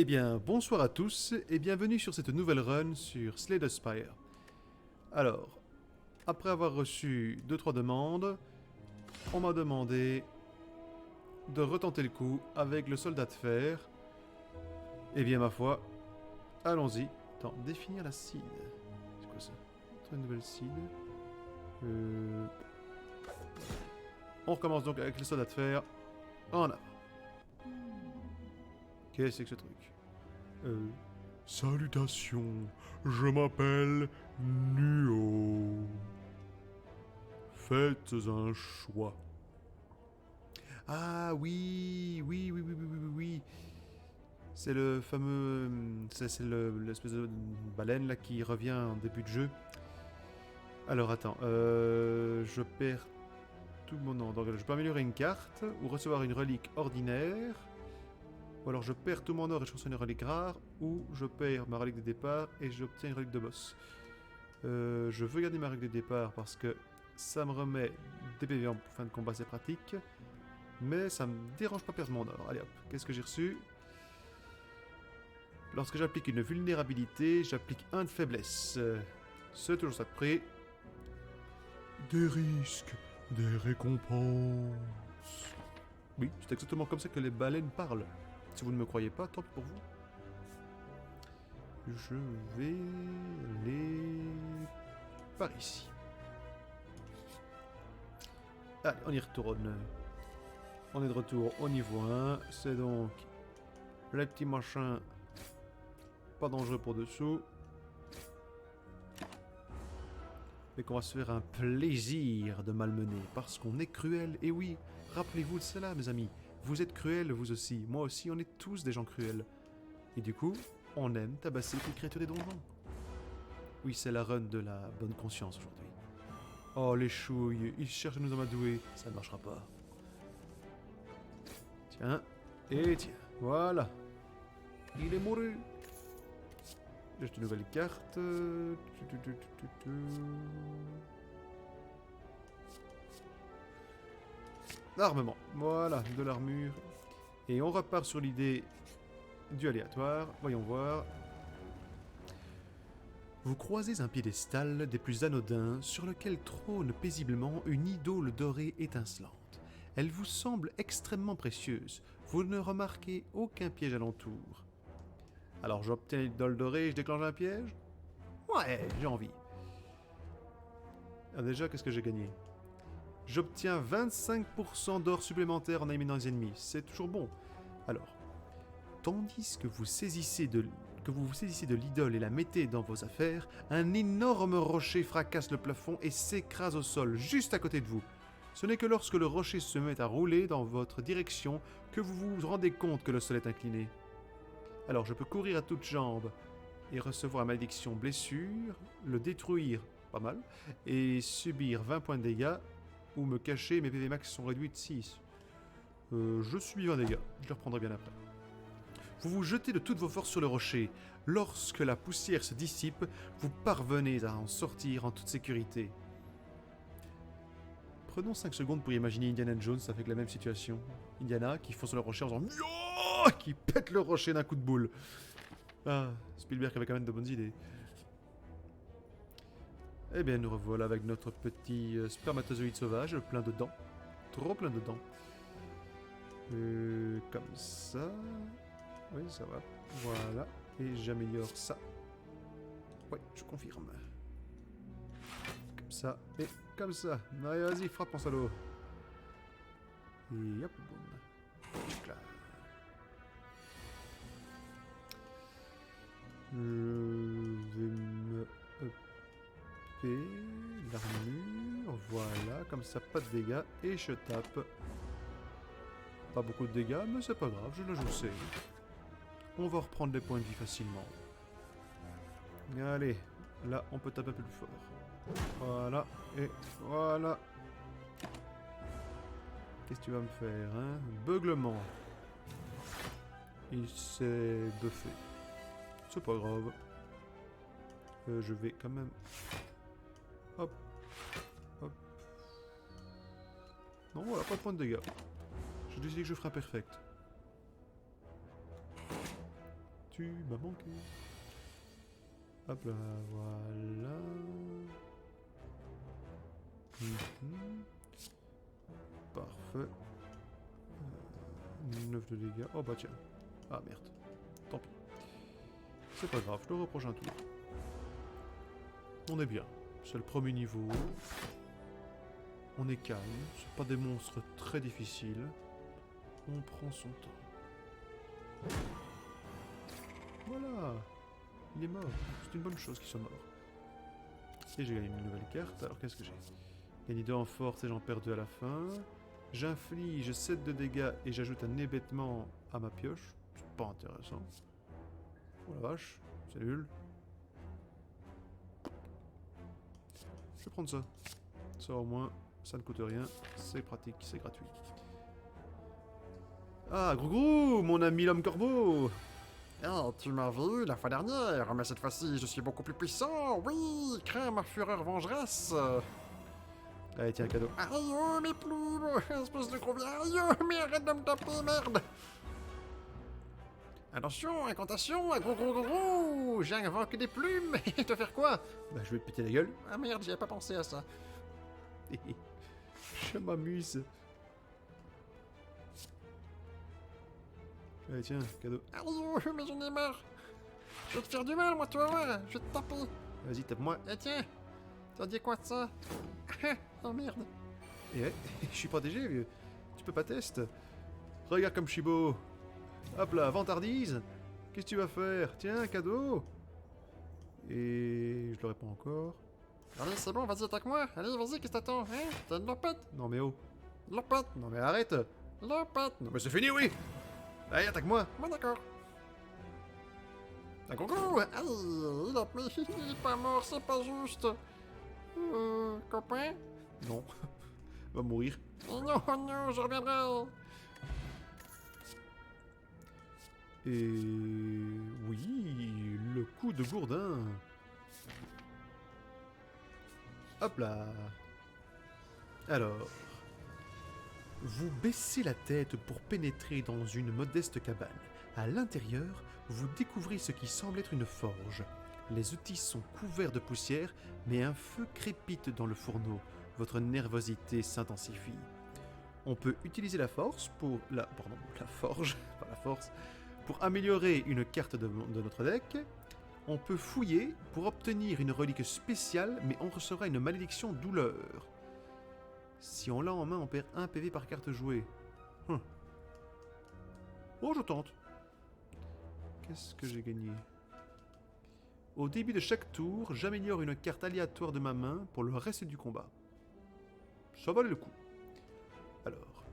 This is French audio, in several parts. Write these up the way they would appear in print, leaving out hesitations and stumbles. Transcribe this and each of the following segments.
Eh bien, bonsoir à tous et bienvenue sur cette nouvelle run sur Slay the Spire. Alors, après avoir reçu 2-3 demandes, on m'a demandé de retenter le coup avec le soldat de fer. Eh bien, ma foi, allons-y. Attends, définir la seed. C'est quoi ça? Une nouvelle seed. On recommence donc avec le soldat de fer. En avant. Qu'est-ce que c'est que ce truc? Salutations, je m'appelle Nuo. Faites un choix. Ah oui. C'est le fameux... C'est l'espèce de baleine là qui revient en début de jeu. Alors attends, je perds tout mon nom. Donc je peux améliorer une carte ou recevoir une relique ordinaire. Ou alors je perds tout mon or et je reçois une relique rare. Ou je perds ma relique de départ et j'obtiens une relique de boss. Je veux garder ma relique de départ parce que ça me remet des PV en fin de combat, c'est pratique. Mais ça me dérange pas perdre mon or. Allez hop, qu'est-ce que j'ai reçu? Lorsque j'applique une vulnérabilité, j'applique un de faiblesse. C'est toujours ça de prix. Des risques, des récompenses. Oui, c'est exactement comme ça que les baleines parlent. Si vous ne me croyez pas, tant pis pour vous. Je vais aller par ici. Allez, on y retourne. On est de retour au niveau 1. C'est donc le petit machin pas dangereux pour dessous. Mais qu'on va se faire un plaisir de malmener parce qu'on est cruel. Et oui, rappelez-vous de cela, mes amis. Vous êtes cruels, vous aussi. Moi aussi, on est tous des gens cruels. Et du coup, on aime tabasser les créatures des donjons. Oui, c'est la run de la bonne conscience aujourd'hui. Oh, les chouilles, ils cherchent à nous amadouer. Ça ne marchera pas. Tiens, et tiens, voilà. Il est mouru. J'ai une nouvelle carte. Armement, voilà, de l'armure. Et on repart sur l'idée du aléatoire. Voyons voir. Vous croisez un piédestal des plus anodins sur lequel trône paisiblement une idole dorée étincelante. Elle vous semble extrêmement précieuse. Vous ne remarquez aucun piège alentour. Alors j'obtiens l'idole dorée et je déclenche un piège? Ouais, j'ai envie. Alors déjà, qu'est-ce que j'ai gagné? J'obtiens 25% d'or supplémentaire en éliminant les ennemis. C'est toujours bon. Alors, tandis que vous vous saisissez de l'idole et la mettez dans vos affaires, un énorme rocher fracasse le plafond et s'écrase au sol, juste à côté de vous. Ce n'est que lorsque le rocher se met à rouler dans votre direction que vous vous rendez compte que le sol est incliné. Alors je peux courir à toutes jambes et recevoir la malédiction blessure, le détruire, pas mal, et subir 20 points de dégâts, ou me cacher, mes PV max sont réduits de 6. Je subis 20 dégâts, je les reprendrai bien après. Vous vous jetez de toutes vos forces sur le rocher. Lorsque la poussière se dissipe, vous parvenez à en sortir en toute sécurité. Prenons 5 secondes pour imaginer Indiana Jones avec la même situation. Indiana qui fonce sur le rocher en faisant Yo qui pète le rocher d'un coup de boule. Ah, Spielberg avait quand même de bonnes idées. Eh bien, nous revoilà avec notre petit spermatozoïde sauvage, plein de dents. Trop plein de dents. Comme ça. Oui, ça va. Voilà. Et j'améliore ça. Oui, je confirme. Comme ça. Et comme ça. Allez, vas-y, frappe mon salaud. Et hop, boum. Là. Je vais me upper l'armure. Voilà, comme ça, pas de dégâts. Et je tape. Pas beaucoup de dégâts, mais c'est pas grave, je le joue safe. On va reprendre les points de vie facilement. Allez, là, on peut taper un peu plus fort. Voilà, et voilà. Qu'est-ce que tu vas me faire, hein? Beuglement. Il s'est buffé. C'est pas grave. Je vais quand même... Hop. Hop. Non, voilà, pas de point de dégâts. J'ai décidé que je ferai un perfect. Tu m'as manqué. Hop là, voilà. Mhm. Parfait. 9 de dégâts. Oh bah tiens. Ah merde. Tant pis. C'est pas grave, je le reproche un tour. On est bien. C'est le premier niveau. On est calme. C'est pas des monstres très difficiles. On prend son temps. Voilà. Il est mort. C'est une bonne chose qu'il soit mort. Et j'ai gagné une nouvelle carte. Alors qu'est-ce que j'ai? Gagné 2 en force et j'en perds 2 à la fin. J'inflige 7 de dégâts et j'ajoute un hébétement à ma pioche. C'est pas intéressant. Oh la vache, c'est nul. Je vais prendre ça. Ça au moins, ça ne coûte rien. C'est pratique, c'est gratuit. Ah, Grougrou, mon ami l'homme corbeau! Oh, tu m'as vu la fois dernière, mais cette fois-ci je suis beaucoup plus puissant. Oui, crains ma fureur vengeresse. Allez, tiens, cadeau. Aïe, oh, mes plumes, espèce de gros vieil. Aïe, oh, mais arrête de me taper, merde. Attention, incantation, gros gros gros gros. J'invoque des plumes. Et te faire quoi? Bah, je vais te péter la gueule. Ah merde, j'y avais pas pensé à ça. Je m'amuse. Allez, tiens, cadeau. Aïe, oh, mais j'en ai marre. Je vais te faire du mal, moi, tu vas voir. Je vais te taper. Vas-y, tape-moi. Et tiens, t'as dit quoi de ça? Oh merde. Et ouais, je suis protégé, vieux. Tu peux pas tester. Regarde comme je suis beau. Hop là, vantardise. Qu'est-ce que tu vas faire? Tiens, cadeau. Et je le réponds encore. Allez, c'est bon, vas-y, attaque-moi. Allez, vas-y, qu'est-ce que t'attends? Hein? T'as une lopette? Non mais oh. Lopette! Non mais arrête. Lopette! Non mais c'est fini, oui. Allez, attaque-moi. Bon, d'accord. Un coucou! Aïe, il est pas mort, c'est pas juste. Copain? Non. Va mourir. Oh non, oh non, je reviendrai. Et oui, le coup de gourdin. Hop là. Alors, vous baissez la tête pour pénétrer dans une modeste cabane. À l'intérieur, vous découvrez ce qui semble être une forge. Les outils sont couverts de poussière, mais un feu crépite dans le fourneau. Votre nervosité s'intensifie. On peut utiliser la force pour la forge, pas la force, pour améliorer une carte de notre deck. On peut fouiller pour obtenir une relique spéciale, mais on recevra une malédiction douleur. Si on l'a en main, on perd 1 PV par carte jouée. Oh, je tente. Qu'est-ce que j'ai gagné? Au début de chaque tour, j'améliore une carte aléatoire de ma main pour le reste du combat. Ça valait le coup. Alors,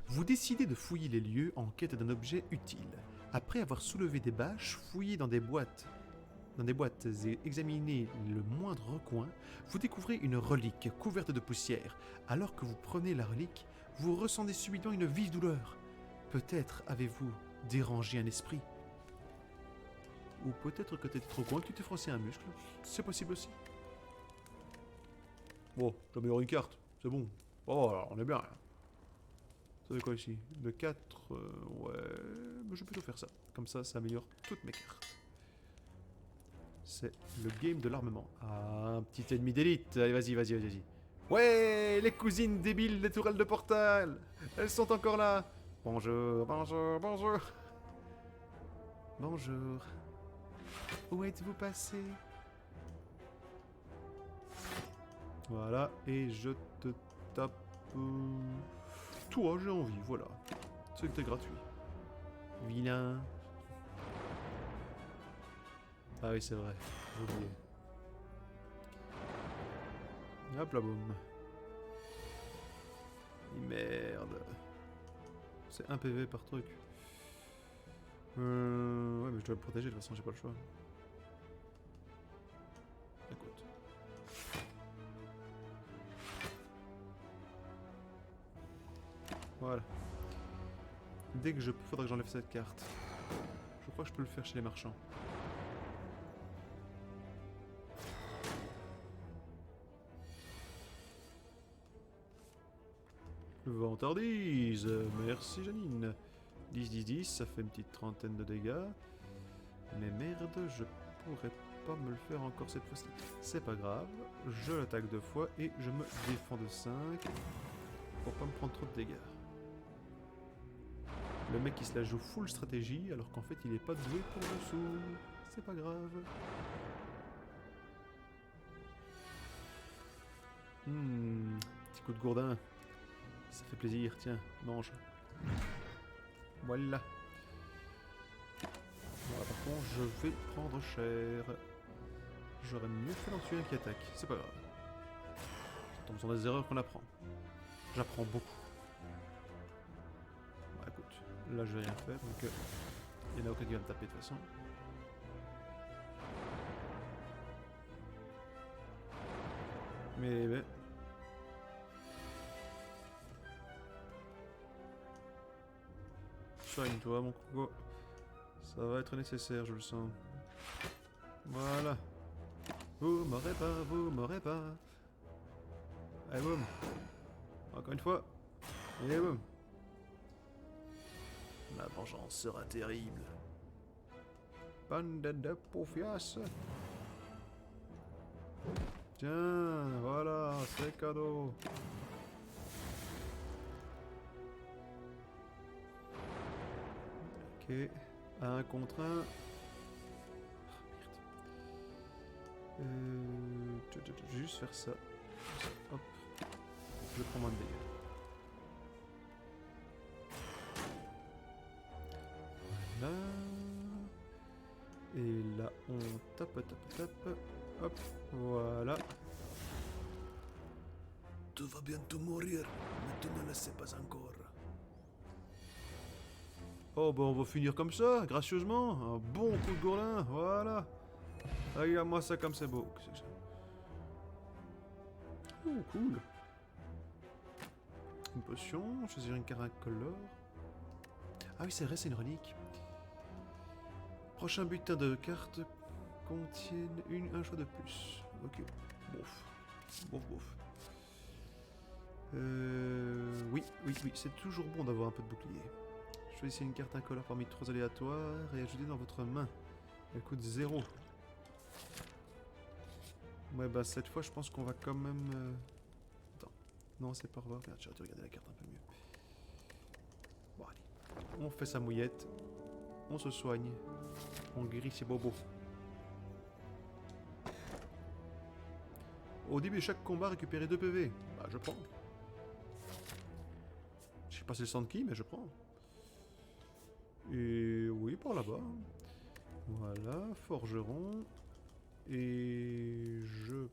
vous décidez de fouiller les lieux en quête d'un objet utile. Après avoir soulevé des bâches, fouillé dans des boîtes et examiné le moindre recoin, vous découvrez une relique couverte de poussière. Alors que vous prenez la relique, vous ressentez subitement une vive douleur. Peut-être avez-vous dérangé un esprit. Ou peut-être que tu étais trop con et que tu t'es froissé un muscle. C'est possible aussi. Bon, j'améliore une carte, c'est bon. Oh, alors, on est bien. Ça fait quoi ici? De 4, ouais... Mais je vais plutôt faire ça. Comme ça, ça améliore toutes mes cartes. C'est le game de l'armement. Ah, un petit ennemi d'élite. Allez, vas-y. Ouais, les cousines débiles des tourelles de Portal. Elles sont encore là. Bonjour. Bonjour. Où êtes-vous passé? Voilà, et je te tape... Toi, j'ai envie, voilà. C'était gratuit. Vilain. Ah oui, c'est vrai, j'ai oublié. Hop là, boum. Merde. C'est 1 PV par truc. Ouais, mais je dois le protéger, de toute façon, j'ai pas le choix. Écoute. Voilà. Dès que je peux, faudrait que j'enlève cette carte. Je crois que je peux le faire chez les marchands. Vantardise. Merci Janine. 10, ça fait une petite trentaine de dégâts. Mais merde, je pourrais pas me le faire encore cette fois-ci. C'est pas grave, je l'attaque 2 fois et je me défends de 5 pour pas me prendre trop de dégâts. Le mec il se la joue full stratégie alors qu'en fait il est pas doué pour dessous. C'est pas grave. Petit coup de gourdin. Ça fait plaisir, tiens, mange. Voilà. Voilà, par contre, je vais prendre cher. J'aurais mieux fait d'en tuer un qui attaque, c'est pas grave. Ça tombe sur des erreurs qu'on apprend. J'apprends beaucoup. Bah écoute, là je vais rien faire, donc il n'y en a aucun qui va me taper de toute façon. Mais soigne-toi mon coco. Ça va être nécessaire, je le sens. Voilà. Vous m'aurez pas, vous m'aurez pas. Allez, boum. Encore une fois. Et boum. Ma vengeance sera terrible. Bande de poufias. Tiens, voilà, c'est cadeau. Ok, 1 contre 1. Je vais juste faire ça. Hop. Je prends moins de dégâts. Voilà. Et là, on tape. Hop, voilà. Tu vas bientôt mourir, mais tu ne le sais pas encore. Oh, bah on va finir comme ça, gracieusement. Un bon coup de gourdin, voilà. Regarde-moi ça comme c'est beau. Qu'est-ce que c'est que ça? Oh, cool. Une potion, choisir une carte incolore. Ah oui, c'est vrai, c'est une relique. Prochain butin de cartes contiennent un choix de plus. Ok, bof. Oui, c'est toujours bon d'avoir un peu de bouclier. Choisissez une carte incolore parmi 3 aléatoires et ajoutez dans votre main. Elle coûte 0. Ouais, bah cette fois, je pense qu'on va quand même... Attends. Non, c'est pas revoir. Merde, j'aurais dû regarder la carte un peu mieux. Bon, allez. On fait sa mouillette. On se soigne. On guérit ses bobos. Au début de chaque combat, récupérez 2 PV. Bah, je prends. Je sais pas si c'est le sang de qui, mais je prends. Et oui, par là-bas. Voilà, forgeron. Et je...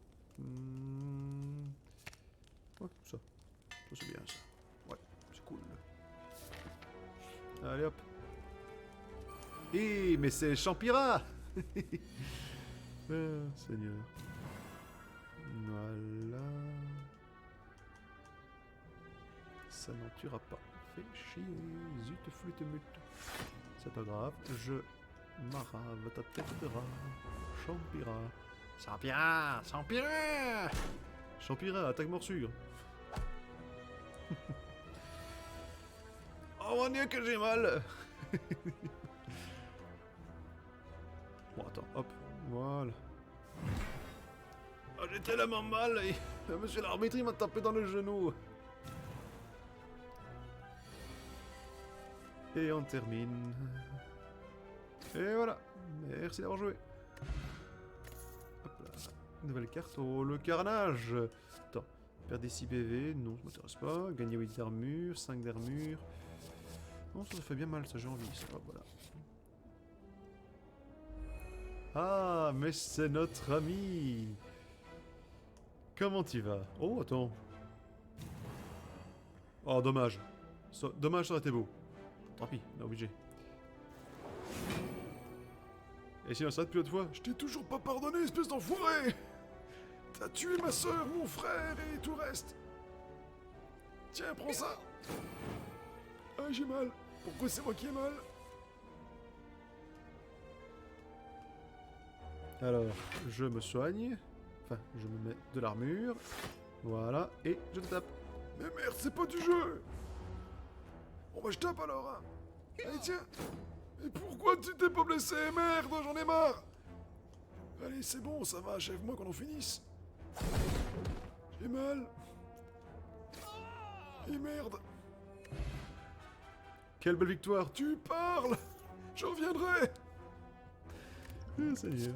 Ouais, ça. Ça c'est bien ça. Ouais, c'est cool. Allez hop. Mais c'est Champira. Ah, Seigneur. Voilà. Ça n'en tuera pas. Fais chier. Zut, flûte mute. C'est pas grave. Je marave ta tête de rat. Champira. Champira. Champira, attaque morsure. Oh mon dieu que j'ai mal. Bon attends, hop, voilà. Oh, j'ai tellement mal et monsieur l'arbitre il m'a tapé dans le genou. Et on termine. Et voilà, merci d'avoir joué. Hop là, nouvelle carte, oh le carnage. Attends, perdre des 6 PV, non ça m'intéresse pas. Gagner 8 d'armure, 5 d'armure. Non ça fait bien mal ça, j'ai envie, ça va, voilà. Ah, mais c'est notre ami. Comment tu vas? Oh, attends. Oh, dommage. Dommage, ça aurait été beau. Tant pis, on est obligé. Et si on s'arrête plus l'autre fois? Je t'ai toujours pas pardonné, espèce d'enfoiré! T'as tué ma soeur, mon frère et tout le reste! Tiens, prends ça! Ah, j'ai mal. Pourquoi c'est moi qui ai mal? Alors, je me soigne. Enfin, je me mets de l'armure. Voilà, et je te tape. Mais merde, c'est pas du jeu! Bon bah je tape alors, hein! Allez tiens! Et pourquoi tu t'es pas blessé? Merde, j'en ai marre. Allez, c'est bon, ça va, achève-moi qu'on en finisse. J'ai mal. Et merde. Quelle belle victoire. Tu parles. Je reviendrai. Ah, Seigneur.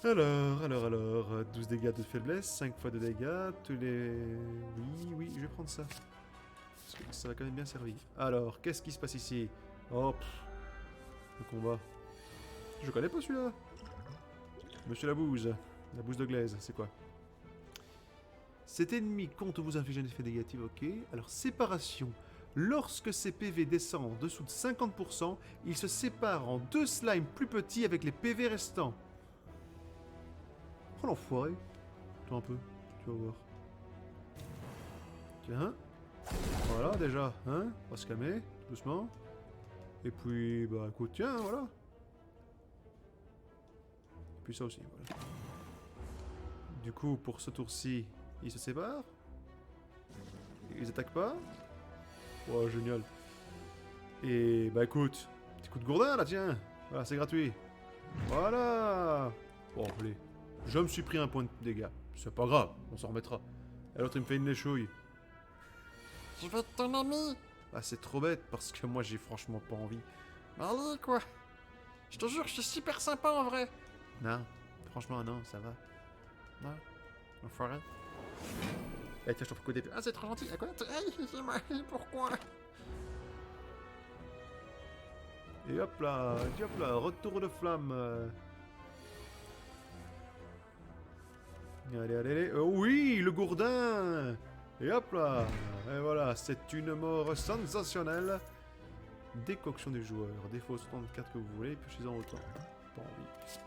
Alors, 12 dégâts de faiblesse, 5 fois de dégâts, tous les... Oui, je vais prendre ça. Parce que ça va quand même bien servir. Alors, qu'est-ce qui se passe ici? Oh, le combat. Je connais pas celui-là. Monsieur la bouse de glaise, c'est quoi? Cet ennemi compte vous infliger un effet négatif, ok. Alors, séparation. Lorsque ses PV descendent en dessous de 50%, il se sépare en 2 slimes plus petits avec les PV restants. Oh l'enfoiré. Attends un peu, tu vas voir. Tiens. Voilà déjà, hein. On va se calmer, doucement. Et puis, bah écoute, tiens, voilà. Et puis ça aussi, voilà. Du coup, pour ce tour-ci, ils se séparent. Ils attaquent pas. Oh, génial. Et bah écoute, petit coup de gourdin là, tiens. Voilà, c'est gratuit. Voilà. Bon, allez. Je me suis pris un point de dégâts. C'est pas grave, on s'en remettra. Et l'autre, il me fait une léchouille. Je vais être ton ami. Ah, c'est trop bête parce que moi, j'ai franchement pas envie. Allez, quoi. Je te jure, je suis super sympa en vrai. Non, franchement, non, ça va. Non, enfoiré. Eh, tiens, je t'en fais côté. Ah, c'est trop gentil. À quoi? Hey, c'est mal. Pourquoi? Et hop là, retour de flamme. Allez. Oui, le gourdin. Et hop là. Et voilà, c'est une mort sensationnelle. Décoction du joueur. Défaut autant de cartes que vous voulez, pionchez-en autant. Pas envie.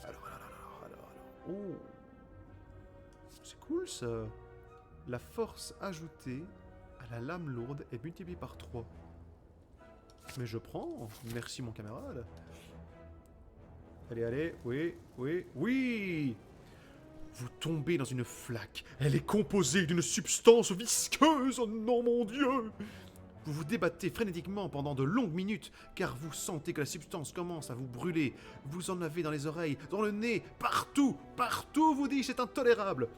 Alors. Oh. C'est cool ça. La force ajoutée à la lame lourde est multipliée par 3. Mais je prends. Merci mon camarade. Allez. Oui. Vous tombez dans une flaque. Elle est composée d'une substance visqueuse. Oh non, mon Dieu! Vous vous débattez frénétiquement pendant de longues minutes, car vous sentez que la substance commence à vous brûler. Vous en avez dans les oreilles, dans le nez, partout, vous dis, c'est intolérable.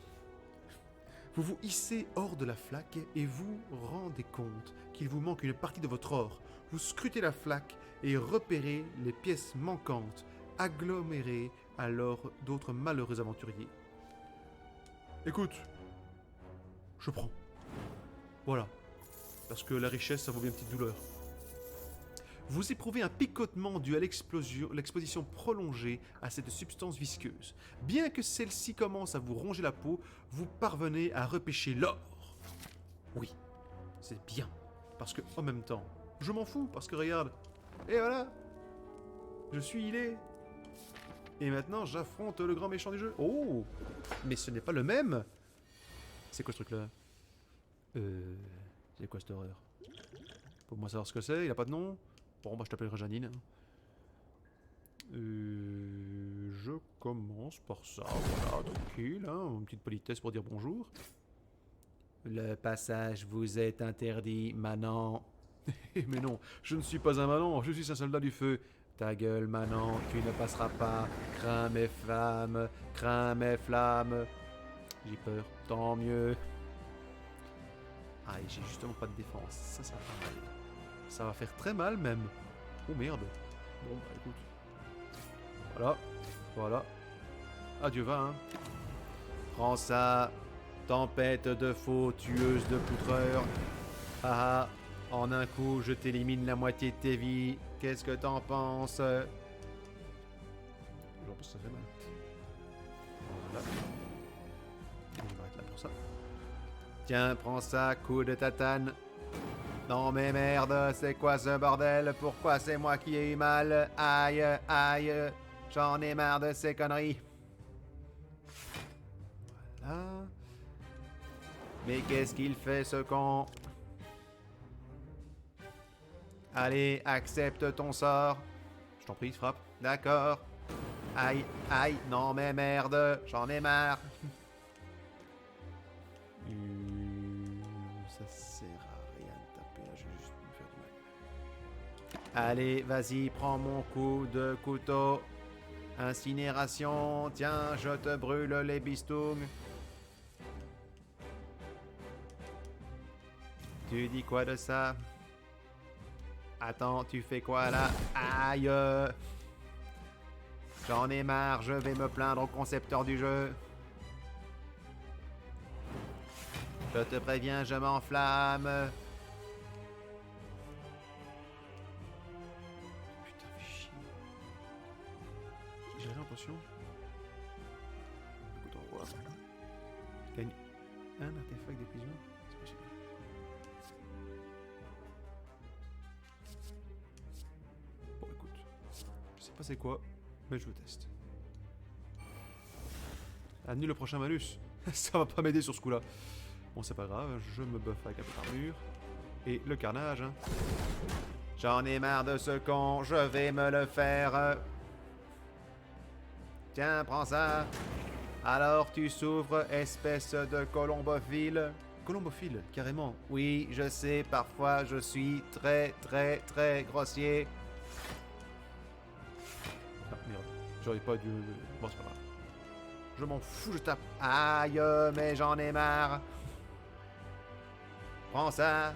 Vous vous hissez hors de la flaque et vous rendez compte qu'il vous manque une partie de votre or. Vous scrutez la flaque et repérez les pièces manquantes, agglomérées alors d'autres malheureux aventuriers. Écoute, je prends. Voilà. Parce que la richesse, ça vaut bien une petite douleur. Vous éprouvez un picotement dû à l'exposition prolongée à cette substance visqueuse. Bien que celle-ci commence à vous ronger la peau, vous parvenez à repêcher l'or. Oui, c'est bien. Parce que, en même temps, je m'en fous, parce que regarde. Et voilà. Je suis healé. Et maintenant, j'affronte le grand méchant du jeu. Oh! Mais ce n'est pas le même! C'est quoi ce truc-là? C'est quoi cette horreur? Pour moi savoir ce que c'est, il a pas de nom? Bon, bah je t'appellerai Janine. Je commence par ça, voilà, tranquille, hein, une petite politesse pour dire bonjour. Le passage vous est interdit, Manon. Mais non, je ne suis pas un Manon, je suis un soldat du feu. Ta gueule, Manon, tu ne passeras pas. Crains mes flammes, J'ai peur, tant mieux. Ah, et j'ai justement pas de défense. Ça va faire mal. Ça va faire très mal, même. Oh merde. Bon, bah écoute. Voilà. Adieu, va, hein. Prends ça. Tempête de faux, tueuse de poutreurs. Haha. En un coup, je t'élimine la moitié de tes vies. Qu'est-ce que t'en penses? Je pense que ça fait mal. Voilà. On va arrêter là pour ça. Tiens, prends ça, coup de tatane. Non mais merde, c'est quoi ce bordel? Pourquoi c'est moi qui ai eu mal? Aïe. J'en ai marre de ces conneries. Voilà. Mais qu'est-ce qu'il fait ce con? Allez, accepte ton sort. Je t'en prie, frappe. D'accord. Aïe. Non mais merde, j'en ai marre. Ça sert à rien de taper là, je vais juste me faire du mal. Allez, vas-y, prends mon coup de couteau. Incinération, tiens, je te brûle les bistougs. Tu dis quoi de ça? Attends, tu fais quoi là? Aïe! J'en ai marre, je vais me plaindre au concepteur du jeu. Je te préviens, je m'enflamme. Putain, fais chier. J'ai l'impression. Écoute, on voit. Gagne un artefact d'épuisement. C'est possible. Bon, écoute. Je sais pas c'est quoi, mais je le teste. Annule le prochain malus. Ça va pas m'aider sur ce coup-là. Bon, c'est pas grave, je me buff avec un peu d'armure. Et le carnage, hein. J'en ai marre de ce con, je vais me le faire. Tiens, prends ça. Alors tu souffres, espèce de colombophile. Colombophile, carrément. Oui, je sais, parfois je suis très grossier. Ah, merde. J'aurais pas dû... Bon, c'est pas grave. Je m'en fous, je tape. Aïe, mais j'en ai marre. Prends ça.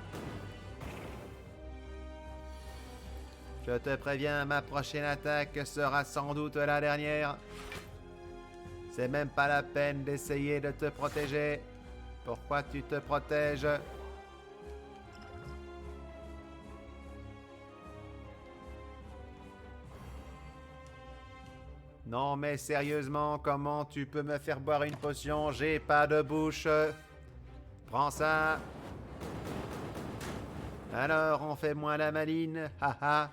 Je te préviens, ma prochaine attaque sera sans doute la dernière. C'est même pas la peine d'essayer de te protéger. Pourquoi tu te protèges? Non mais sérieusement, comment tu peux me faire boire une potion? J'ai pas de bouche. Prends ça. Alors, on fait moins la maline, haha.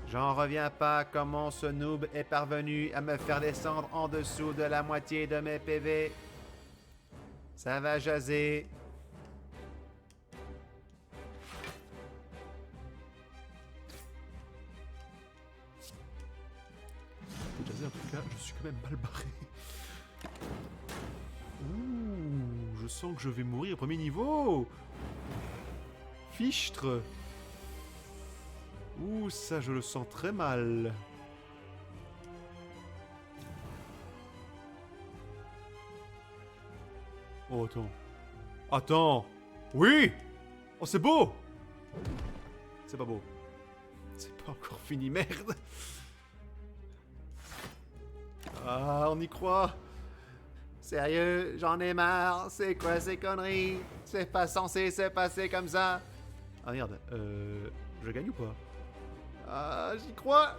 J'en reviens pas comment ce noob est parvenu à me faire descendre en dessous de la moitié de mes PV. Ça va jaser. En tout cas, je suis quand même mal barré. Ouh, je sens que je vais mourir au premier niveau. Fichtre. Ouh, ça je le sens très mal. Oh, attends. Attends. Oui. Oh, c'est beau. C'est pas beau. C'est pas encore fini, merde. Ah, on y croit. Sérieux, j'en ai marre. C'est quoi ces conneries? C'est pas censé se passer comme ça. Ah merde, je gagne ou pas? Ah, j'y crois.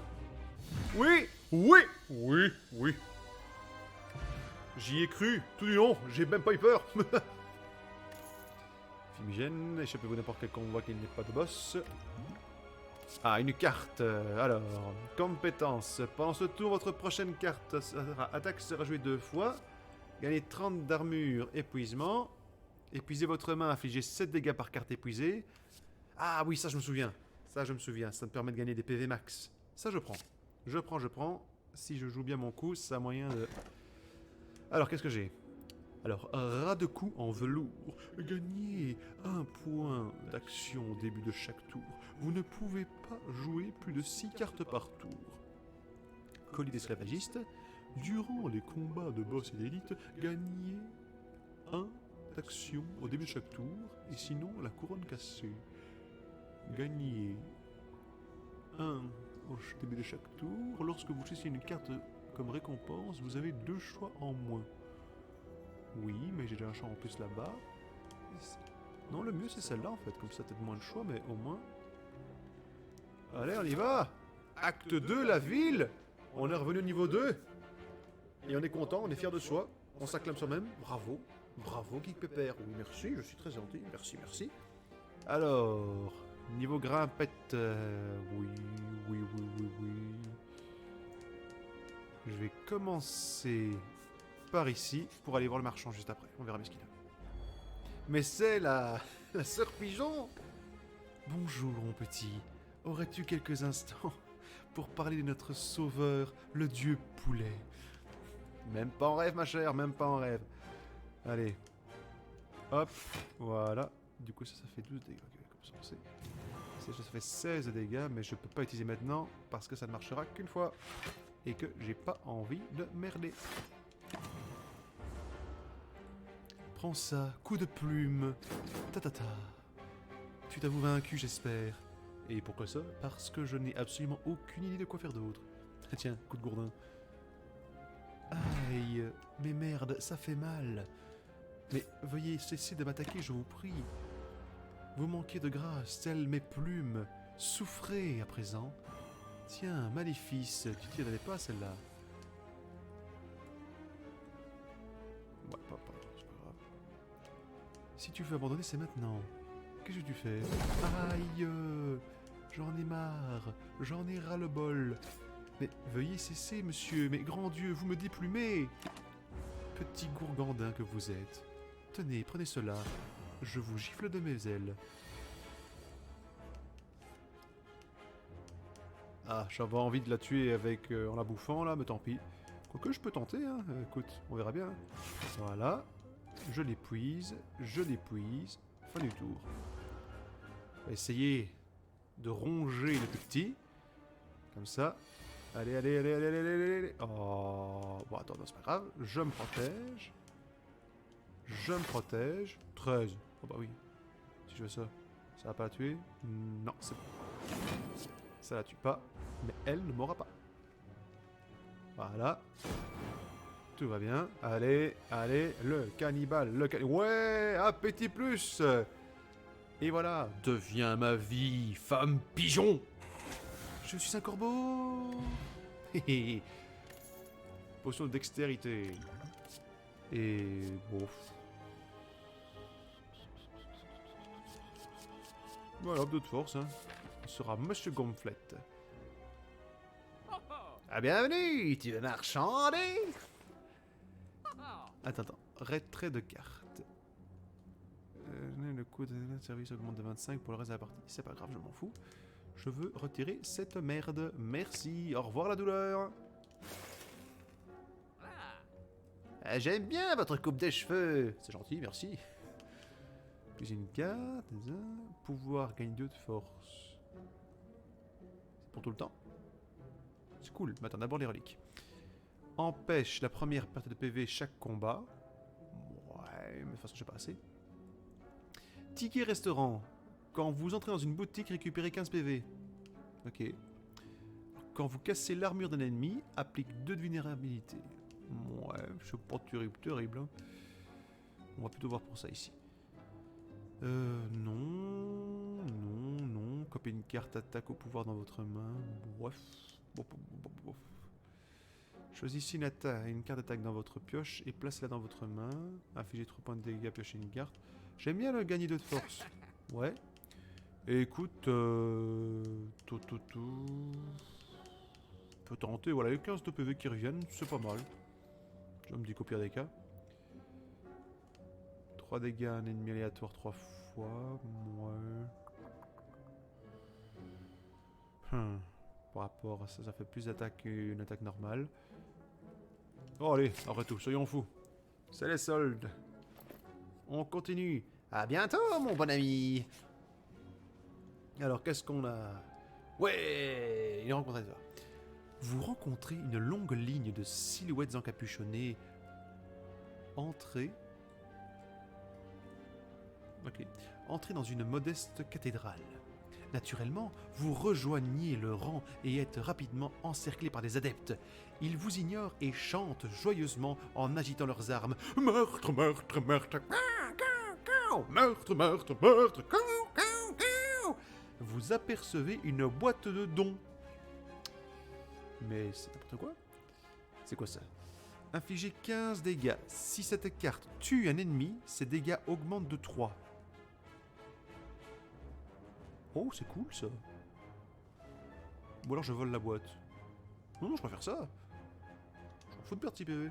Oui, oui, oui, oui. J'y ai cru, tout du long, j'ai même pas eu peur. Fumigène, échappez-vous n'importe quel convoi qu'il n'est pas de boss. Ah, une carte. Alors, compétence. Pendant ce tour, votre prochaine carte attaque sera jouée 2 fois. Gagnez 30 d'armure, épuisement. Épuisez votre main, infligez 7 dégâts par carte épuisée. Ah oui, ça je me souviens. Ça je me souviens, ça me permet de gagner des PV max. Ça je prends. Je prends. Si je joue bien mon coup, ça a moyen de... Alors, qu'est-ce que j'ai? Alors, ras de coups en velours. Gagnez 1 point d'action au début de chaque tour. Vous ne pouvez pas jouer plus de 6 cartes par tour. Colis d'esclavagiste. Durant les combats de boss et d'élite, gagnez 1 d'action au début de chaque tour. Et sinon, la couronne cassée. Gagnez 1 au début de chaque tour. Lorsque vous choisissez une carte comme récompense, vous avez 2 choix en moins. Oui, mais j'ai déjà un choix en plus là-bas. Non, le mieux c'est celle-là en fait, comme ça peut-être moins de choix, mais au moins... Allez, on y va! Acte 2, la ville! On est revenu au niveau 2. Et on est content, on est fiers de soi. On s'acclame soi-même. Bravo. Bravo, Geek Pépère. Oui, merci, je suis très gentil. Merci, merci. Alors, niveau grimpette... oui. Je vais commencer par ici pour aller voir le marchand juste après. On verra bien ce qu'il a. Mais c'est la sœur pigeon. Bonjour, mon petit. Aurais-tu quelques instants pour parler de notre sauveur, le dieu poulet. Même pas en rêve, ma chère, même pas en rêve. Allez. Hop, voilà. Du coup, ça fait 12 dégâts. Ok, comme ça, on sait. Ça fait 16 dégâts, mais je peux pas utiliser maintenant parce que ça ne marchera qu'une fois. Et que j'ai pas envie de merder. Prends ça, coup de plume. Ta ta ta. Tu t'avoues vaincu, j'espère. Et pourquoi ça? Parce que je n'ai absolument aucune idée de quoi faire d'autre. Tiens, coup de gourdin. Aïe, mais merde, ça fait mal. Mais veuillez cesser de m'attaquer, je vous prie. Vous manquez de grâce, telles mes plumes. Souffrez à présent. Tiens, maléfice, tu t'y attendais pas à celle-là. Ouais, c'est pas grave. Si tu veux abandonner, c'est maintenant. Qu'est-ce que tu fais? Aïe, j'en ai marre, j'en ai ras-le-bol. Mais veuillez cesser, monsieur, mais grand Dieu, vous me déplumez. Petit gourgandin que vous êtes. Tenez, prenez cela. Je vous gifle de mes ailes. Ah, j'avais envie de la tuer avec en la bouffant là, mais tant pis. Quoique je peux tenter, hein. Écoute, on verra bien. Voilà. Je l'épuise, fin du tour. On va essayer de ronger le plus petit. Comme ça. Allez, allez, allez, allez, allez, allez, allez. Oh, bon, attends, non, c'est pas grave. Je me protège. Je me protège. 13. Oh bah oui. Si je fais ça, ça va pas la tuer? Non, c'est bon. Ça la tue pas. Mais elle ne m'aura pas. Voilà. Tout va bien. Allez, allez, le cannibale, ouais, appétit plus. Et voilà. Deviens ma vie, femme pigeon. Je suis un corbeau. Potion de dextérité. Et bon. Voilà, peu de force, hein. On sera Monsieur Gonflette. Ah, bienvenue. Tu veux marchander? Attends. Retrait de carte. Le coût de service augmente de 25 pour le reste de la partie. C'est pas grave, je m'en fous. Je veux retirer cette merde. Merci. Au revoir la douleur. J'aime bien votre coupe de cheveux. C'est gentil, merci. Plus une carte. Pouvoir gagner 2 de force. C'est pour tout le temps. C'est cool. Mais attends, d'abord les reliques. Empêche la première perte de PV chaque combat. Ouais, mais de toute façon, j'ai pas assez. Ticket restaurant. Quand vous entrez dans une boutique, récupérez 15 PV. Ok. Quand vous cassez l'armure d'un ennemi, applique 2 de vulnérabilité. Ouais, c'est pas terrible. Hein. On va plutôt voir pour ça ici. Non. Copiez une carte attaque au pouvoir dans votre main. Bref. Choisissez une carte d'attaque dans votre pioche et placez-la dans votre main. Infligez 3 points de dégâts, piochez une carte. J'aime bien le gagner 2 de force. Ouais. Et écoute, peut tenter. Voilà, les 15 de PV qui reviennent, c'est pas mal. Je me dis qu'au pire des cas. 3 dégâts, un ennemi aléatoire 3 fois. Ouais. Par rapport à ça, ça fait plus d'attaque qu'une attaque normale. Oh allez, après tout, soyons fous. C'est les soldes. On continue. À bientôt, mon bon ami. Alors, qu'est-ce qu'on a? Ouais, il rencontre ça. Vous rencontrez une longue ligne de silhouettes encapuchonnées. Entrez. Ok. Entrez dans une modeste cathédrale. Naturellement, vous rejoignez le rang et êtes rapidement encerclé par des adeptes. Ils vous ignorent et chantent joyeusement en agitant leurs armes. Meurtre, meurtre, meurtre. Meurtre, meurtre, meurtre. Vous apercevez une boîte de dons. Mais c'est n'importe quoi. C'est quoi ça? Infligez 15 dégâts. Si cette carte tue un ennemi, ses dégâts augmentent de 3. Oh, c'est cool ça. Ou alors je vole la boîte. Non, je préfère ça. Je m'en fous de perdre petit PV.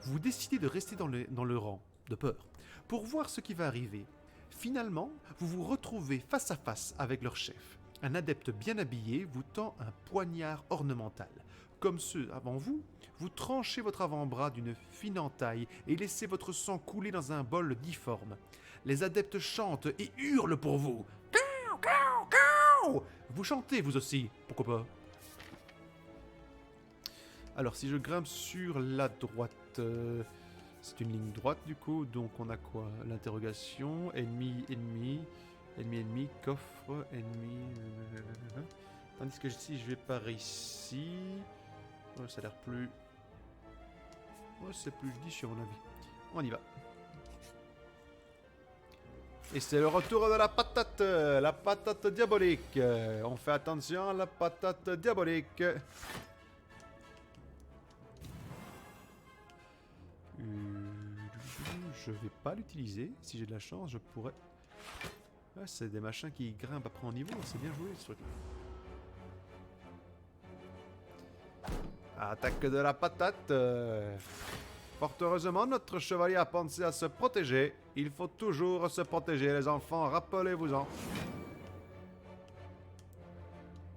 Vous décidez de rester dans le rang, de peur, pour voir ce qui va arriver. Finalement, vous vous retrouvez face à face avec leur chef. un adepte bien habillé vous tend un poignard ornemental. Comme ceux avant vous, vous tranchez votre avant-bras d'une fine entaille et laissez votre sang couler dans un bol difforme. Les adeptes chantent et hurlent pour vous. Cao, cao, cao. Vous chantez vous aussi, pourquoi pas. Alors si je grimpe sur la droite, c'est une ligne droite du coup, donc on a quoi? L'interrogation, ennemi, ennemi, ennemi, ennemi, coffre, ennemi... Tandis que si je vais par ici... Ouais, ça a l'air plus... Ouais, c'est plus judicieux à mon avis. On y va. Et c'est le retour de la patate diabolique. On fait attention à la patate diabolique. Je vais pas l'utiliser. Si j'ai de la chance, je pourrais... Ah, c'est des machins qui grimpent après en niveau. C'est bien joué ce truc. Attaque de la patate. Fort heureusement, notre chevalier a pensé à se protéger. Il faut toujours se protéger, les enfants, rappelez-vous-en.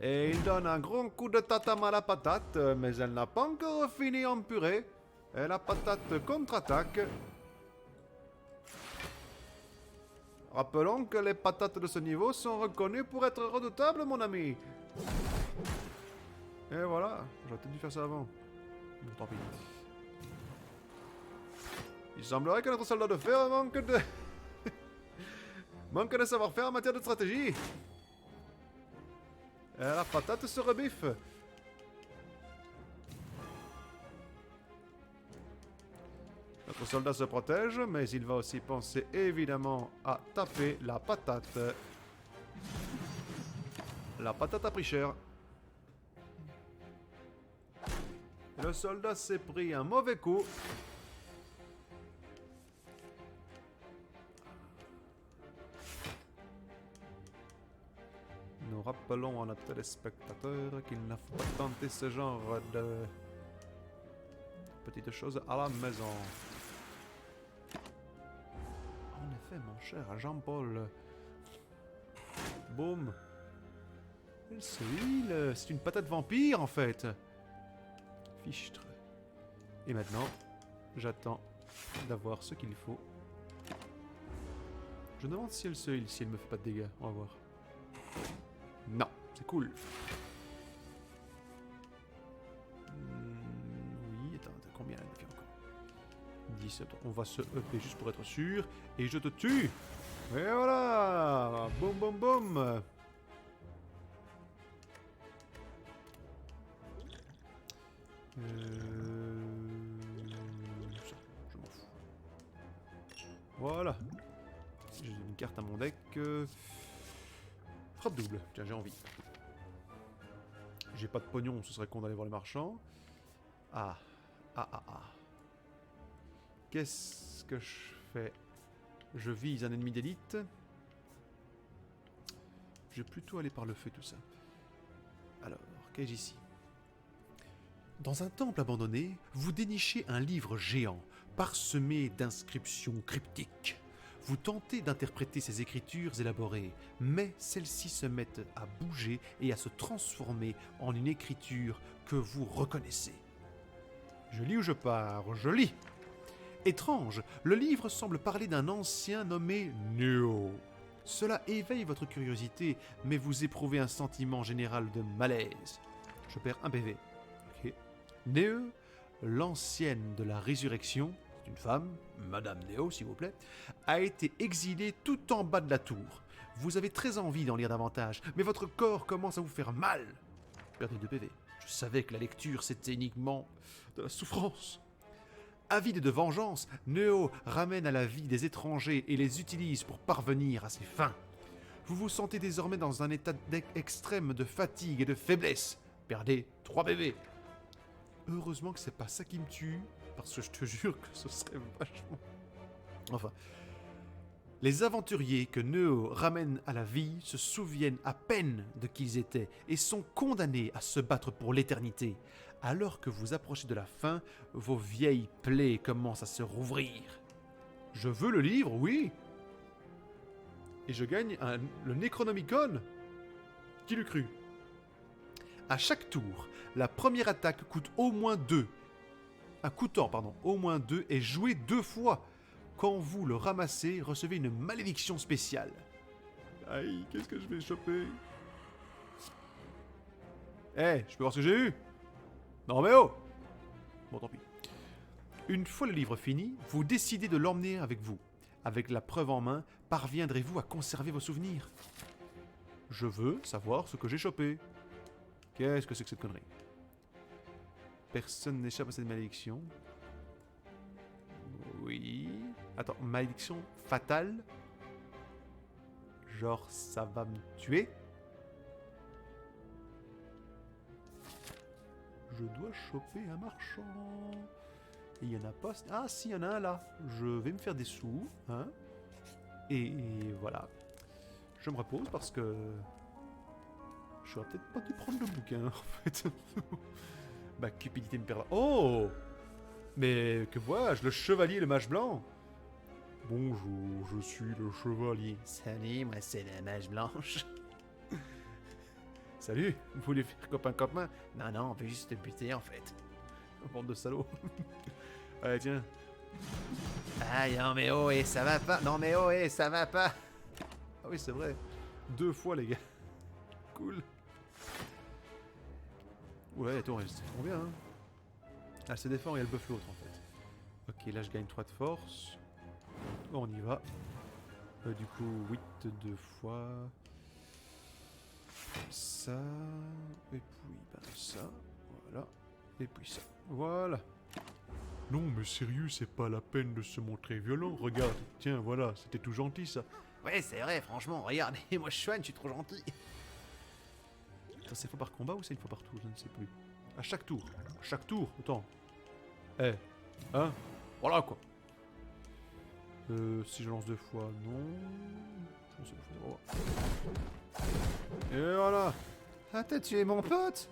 Et il donne un grand coup de tatame à la patate, mais elle n'a pas encore fini en purée. Et la patate contre-attaque. Rappelons que les patates de ce niveau sont reconnues pour être redoutables, mon ami. Et voilà, j'aurais peut-être dû faire ça avant. Bon, tant pis. Il semblerait que notre soldat de fer manque de savoir-faire en matière de stratégie. Et la patate se rebiffe. Notre soldat se protège, mais il va aussi penser évidemment à taper la patate. La patate a pris cher. Le soldat s'est pris un mauvais coup. Nous rappelons à notre téléspectateur qu'il ne faut pas tenter ce genre de petites choses à la maison. En effet, mon cher Jean-Paul. Boum. Elle se heal. C'est une patate vampire en fait. Fichtre. Et maintenant, j'attends d'avoir ce qu'il faut. Je me demande si elle se heal, si elle me fait pas de dégâts. On va voir. Non, c'est cool. Oui, attends, combien elle fait encore 17, on va se upper juste pour être sûr. Et je te tue. Et voilà. Boum, boum, boum. Ça, je m'en fous. Voilà. J'ai une carte à mon deck. Frappe double. Tiens, j'ai envie. J'ai pas de pognon, ce serait con d'aller voir les marchands. Ah. Qu'est-ce que je fais? Je vise un ennemi d'élite. Je vais plutôt aller par le feu, tout ça. Alors, qu'ai-je ici? Dans un temple abandonné, vous dénichez un livre géant, parsemé d'inscriptions cryptiques. Vous tentez d'interpréter ces écritures élaborées, mais celles-ci se mettent à bouger et à se transformer en une écriture que vous reconnaissez. Je lis ou je pars? Je lis. Étrange, le livre semble parler d'un ancien nommé Néo. Cela éveille votre curiosité, mais vous éprouvez un sentiment général de malaise. Je perds un PV. Ok. Néo, l'ancienne de la résurrection, c'est une femme, Madame Néo s'il vous plaît, a été exilée tout en bas de la tour. Vous avez très envie d'en lire davantage, mais votre corps commence à vous faire mal. Perdez 2 PV. Je savais que la lecture c'était uniquement de la souffrance. Avide de vengeance, Néo ramène à la vie des étrangers et les utilise pour parvenir à ses fins. Vous vous sentez désormais dans un état extrême de fatigue et de faiblesse. Perdez 3 PV. Heureusement que c'est pas ça qui me tue, parce que je te jure que ce serait vachement... Enfin... Les aventuriers que Néo ramène à la vie se souviennent à peine de qui ils étaient et sont condamnés à se battre pour l'éternité. Alors que vous approchez de la fin, vos vieilles plaies commencent à se rouvrir. Je veux le livre, oui. Et je gagne le Necronomicon. Qui l'eût cru? À chaque tour, la première attaque coûte au moins 2. Coûtant, pardon, au moins 2 est joué 2 fois. Quand vous le ramassez, recevez une malédiction spéciale. Aïe, qu'est-ce que je vais choper? Eh, je peux voir ce que j'ai eu? Non mais oh! Bon, tant pis. Une fois le livre fini, vous décidez de l'emmener avec vous. Avec la preuve en main, parviendrez-vous à conserver vos souvenirs? Je veux savoir ce que j'ai chopé. Qu'est-ce que c'est que cette connerie? Personne n'échappe à cette malédiction. Oui. Attends, malédiction fatale? Genre, ça va me tuer? Je dois choper un marchand. Et il n'y en a pas... Ah, si, il y en a un là. Je vais me faire des sous. Hein. Et voilà. Je me repose parce que... J'aurais peut-être pas dû prendre le bouquin, en fait. Ma cupidité me perdra. Oh! Mais que vois-je? Le chevalier, le mage blanc? Bonjour, je suis le chevalier. Salut, moi c'est la mage blanche. Salut, vous voulez faire copain-copain? Non, non, on veut juste te buter en fait. Bande de salauds. Allez, tiens. Aïe, non mais oh, et ça va pas. Non mais oh, et ça va pas. Ah oui, c'est vrai. 2 fois, les gars. Cool. Ouais, attends, c'est trop bien, hein. Ah, elle se défend et elle buffe l'autre, en fait. Ok, là, je gagne 3 de force. On y va. Du coup, 8 2 fois. Ça. Et puis, ben ça. Voilà. Et puis ça. Voilà. Non, mais sérieux, c'est pas la peine de se montrer violent. Regarde, tiens, voilà, c'était tout gentil, ça. Ouais, c'est vrai, franchement, regarde. Et moi, je suis fan, je suis trop gentil. Attends, c'est une fois par combat ou c'est une fois par tour? Je ne sais plus. À chaque tour. À chaque tour, autant. Eh. Hein? Voilà, quoi. Si je lance 2 fois, non. Je lance 2 fois. Oh. Et voilà. Ah, t'as tué mon pote?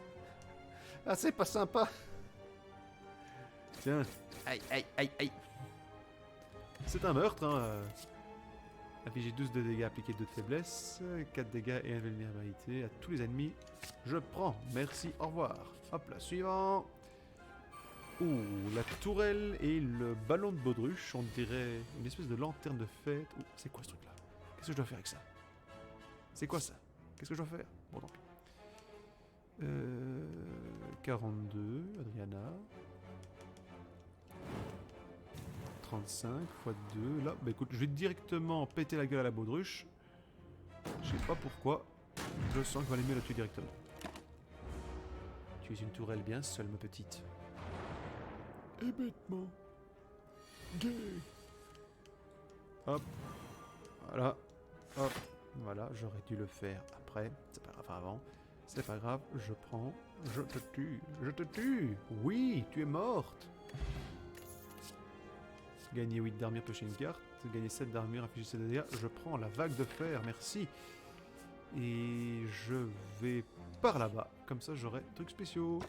Ah, c'est pas sympa. Tiens. Aïe, aïe, aïe, aïe. C'est un meurtre, hein. Infliger 12 de dégâts, appliquer 2 de faiblesse, 4 dégâts et 1 de vulnérabilité à tous les ennemis. Je prends. Merci, au revoir. Hop là, suivant. Ouh, la tourelle et le ballon de baudruche, on dirait une espèce de lanterne de fête. Ouh, c'est quoi ce truc-là? Qu'est-ce que je dois faire avec ça? C'est quoi ça? Qu'est-ce que je dois faire? Bon, donc. 42, Adriana. 35 x 2. Là, bah écoute, je vais directement péter la gueule à la baudruche. Je sais pas pourquoi. Je sens qu'il va aller mieux la tuer directement. Tu es une tourelle bien seule, ma petite. Et bêtement. Gay. Hop. Voilà. Hop. Voilà, j'aurais dû le faire après. C'est pas grave, avant. C'est pas grave, je prends. Je te tue. Je te tue. Oui, tu es morte. Gagner 8 d'armure, piocher une carte. Gagner 7 d'armure, infliger 7 de dégâts. Je prends la vague de fer, merci. Et je vais par là-bas. Comme ça, j'aurai trucs spéciaux.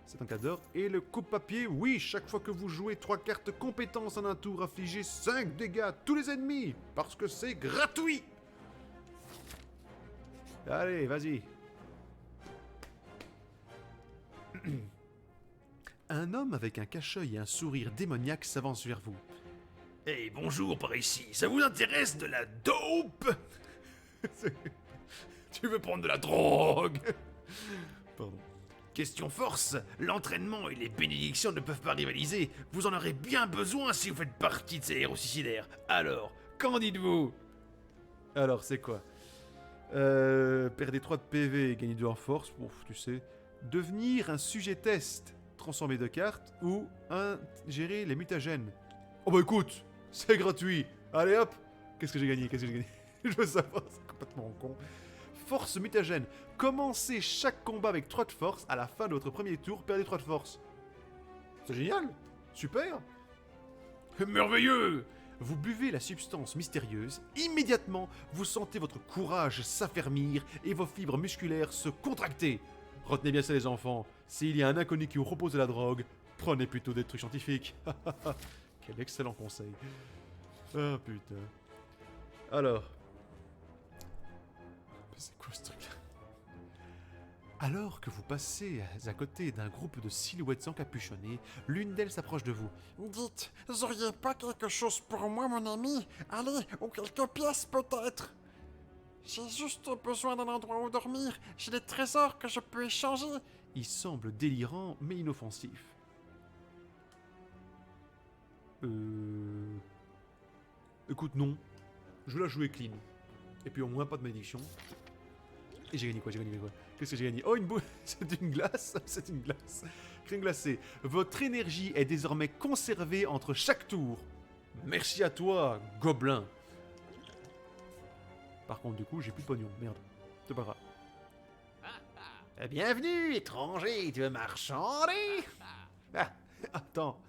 C'est un cadre. Et le coupe-papier, oui, chaque fois que vous jouez 3 cartes compétences en un tour, infligez 5 dégâts à tous les ennemis. Parce que c'est gratuit. Allez, vas-y. Un homme avec un cache-œil et un sourire démoniaque s'avance vers vous. Hey, bonjour par ici, ça vous intéresse de la dope? Tu veux prendre de la drogue? Pardon. Question force, l'entraînement et les bénédictions ne peuvent pas rivaliser. Vous en aurez bien besoin si vous faites partie de ces héros suicidaires. Alors, qu'en dites-vous? Alors, c'est quoi? Perdez 3 de PV et gagner 2 en force. Ouf, tu sais. Devenir un sujet test. Transformer 2 cartes. Ou gérer les mutagènes. Oh bah écoute, c'est gratuit. Allez hop. Qu'est-ce que j'ai gagné? Qu'est-ce que j'ai gagné? Je veux savoir, c'est complètement con. Force mutagène. Commencez chaque combat avec 3 de force. À la fin de votre premier tour, perdez 3 de force. C'est génial. Super. Merveilleux! Vous buvez la substance mystérieuse, immédiatement, vous sentez votre courage s'affermir et vos fibres musculaires se contracter. Retenez bien ça les enfants, s'il y a un inconnu qui vous propose de la drogue, prenez plutôt des trucs scientifiques. Quel excellent conseil. Ah putain. Alors. Mais c'est quoi ce truc-là? Alors que vous passez à côté d'un groupe de silhouettes encapuchonnées, l'une d'elles s'approche de vous. Dites, vous auriez pas quelque chose pour moi, mon ami? Allez, ou quelques pièces peut-être? J'ai juste besoin d'un endroit où dormir. J'ai des trésors que je peux échanger. Il semble délirant mais inoffensif. Écoute, non. Je vais la jouer clean. Et puis au moins pas de malédiction. Et j'ai gagné quoi? Qu'est-ce que j'ai gagné? Oh, une boule. C'est une glace. C'est une glace. Crème glacée. Votre énergie est désormais conservée entre chaque tour. Merci à toi, gobelin. Par contre, du coup, j'ai plus de pognon. Merde. C'est pas grave. Bienvenue, étranger. Tu veux marchander? Ah, attends.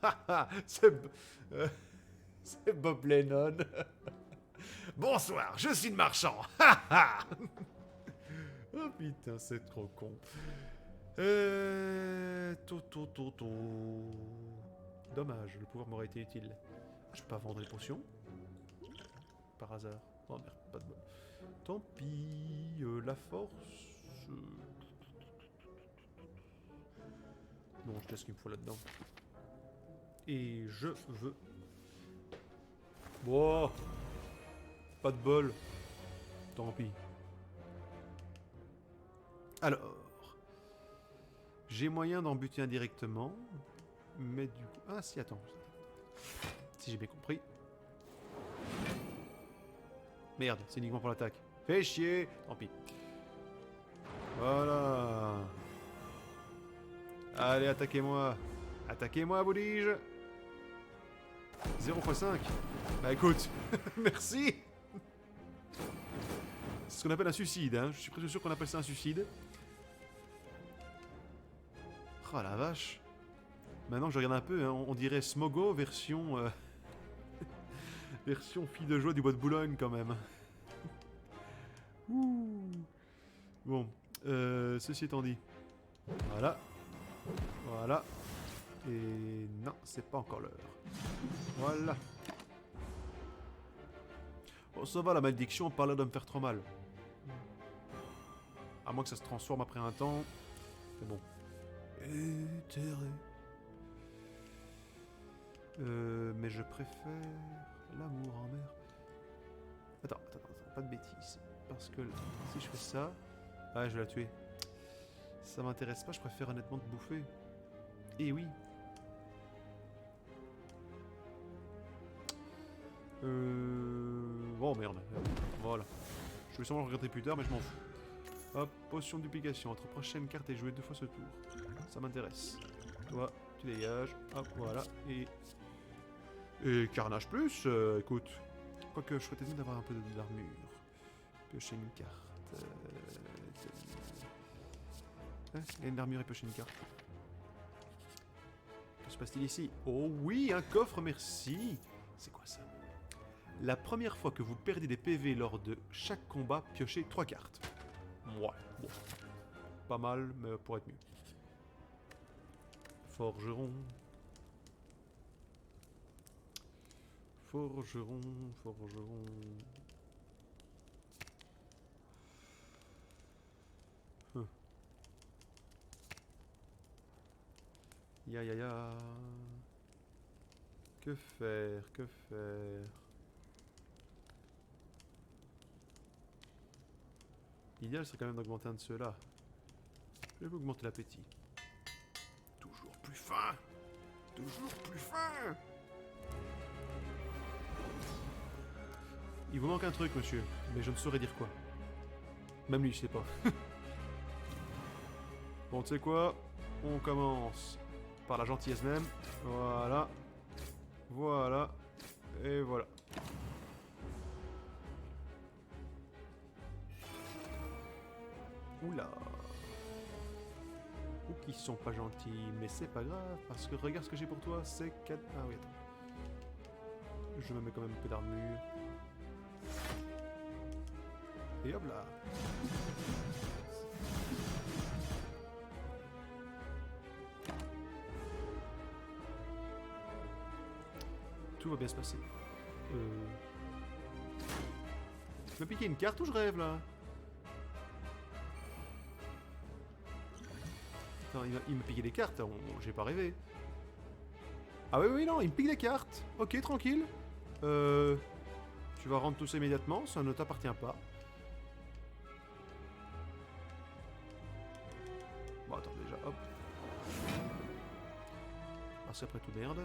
C'est Bob Lennon. Bonsoir, je suis le marchand. Oh putain, c'est trop con. Dommage, le pouvoir m'aurait été utile. Je peux pas vendre les potions? Par hasard. Oh merde, pas de bol. Tant pis, la force... Non, je sais ce qu'il me faut là-dedans. Et je veux... Bon, pas de bol. Tant pis. Alors... J'ai moyen d'en buter indirectement. Mais du coup... Ah si, attends. Si j'ai bien compris. Merde, c'est uniquement pour l'attaque. Fais chier. Tant pis. Voilà. Allez, attaquez-moi. Attaquez-moi, vous dis-je. 0 x 5. Bah écoute, merci. C'est ce qu'on appelle un suicide, hein. Je suis presque sûr qu'on appelle ça un suicide. Oh la vache. Maintenant que je regarde un peu, hein, on dirait Smogo version... version fille de joie du bois de Boulogne quand même. Ouh. Bon, ceci étant dit. Voilà. Voilà. Et non, c'est pas encore l'heure. Voilà. Bon, ça va, la malédiction, pas l'air de me faire trop mal. À moins que ça se transforme après un temps. Mais bon. Éthéré. Mais je préfère l'amour en mer. Attends, pas de bêtises. Parce que si je fais ça... Ah, je vais la tuer. Ça m'intéresse pas, je préfère honnêtement te bouffer. Eh oui. Oh merde. Voilà. Je vais sûrement le regretter plus tard, mais je m'en fous. Hop, potion de duplication. Entre prochaine carte et jouer 2 fois ce tour. Ça m'intéresse. Toi, tu dégages. Hop, voilà. Et carnage plus, écoute. Quoique je souhaitais mieux d'avoir un peu d'armure. Piocher une carte. Gagne d'armure et piocher une carte. Que se passe-t-il ici? Oh oui, un coffre, merci. C'est quoi ça? La première fois que vous perdez des PV lors de chaque combat, piochez 3 cartes. Ouais, bon. Pas mal, mais pour être mieux. Forgeron. Forgeron. Ya. Que faire? L'idéal serait quand même d'augmenter un de ceux-là. Je vais augmenter l'appétit. Toujours plus fin. Il vous manque un truc, monsieur, mais je ne saurais dire quoi. Même lui, je sais pas. Bon, tu sais quoi? On commence par la gentillesse même. Voilà. Et voilà. Oula. Ou qui sont pas gentils, mais c'est pas grave, parce que regarde ce que j'ai pour toi, c'est 4... Ah oui, attends. Je me mets quand même un peu d'armure. Et hop là. Tout va bien se passer. Tu m'as piqué une carte ou je rêve là? attends, il me piquait des cartes, j'ai pas rêvé. Ah oui, oui, non, il me pique des cartes. Ok, tranquille. Tu vas rendre tout ça immédiatement, ça ne t'appartient pas. Bon, attends, déjà, hop. Ah, c'est après tout merde.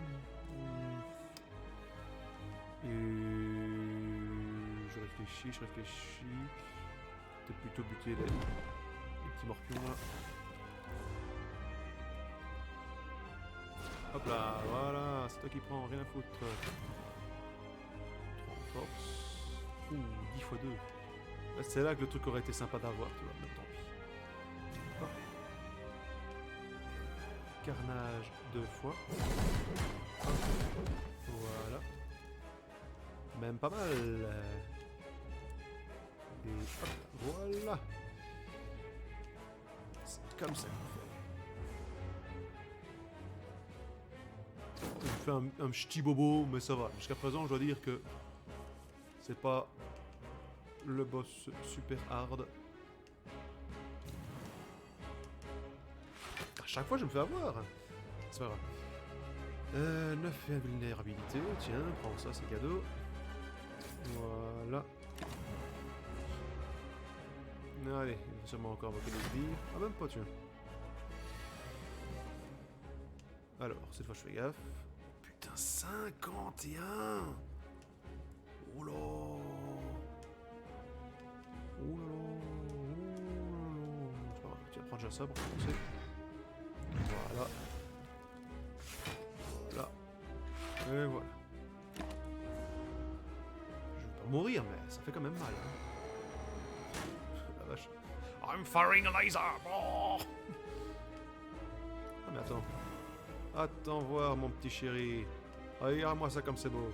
Et... Je réfléchis. Peut-être plutôt buter les petits morpions, là. Hop là, voilà, c'est toi qui prends, rien à foutre. 3 en force. Ouh, 10 x 2. C'est là que le truc aurait été sympa d'avoir, tu vois, mais tant pis. Hop. Carnage 2 fois. Hop. Voilà. Même pas mal. Et hop, voilà. C'est comme ça qu'on fait. Je fais un petit bobo, mais ça va. Jusqu'à présent, je dois dire que c'est pas le boss super hard. À chaque fois, je me fais avoir. C'est pas grave. 9 invulnérabilité. Tiens, prends ça, c'est cadeau. Voilà. Allez, il va sûrement encore invoquer des sbires. Ah, même pas, tiens. Alors, cette fois, je fais gaffe. Putain, 51! Oh là! Oh là là! C'est pas grave, tu vas prendre déjà ça pour commencer. Voilà. Voilà. Et voilà. Je vais pas mourir, mais ça fait quand même mal. Hein. La vache. I'm firing a laser! Oh ah, mais attends. Attends voir, mon petit chéri. Regarde-moi ça comme c'est beau.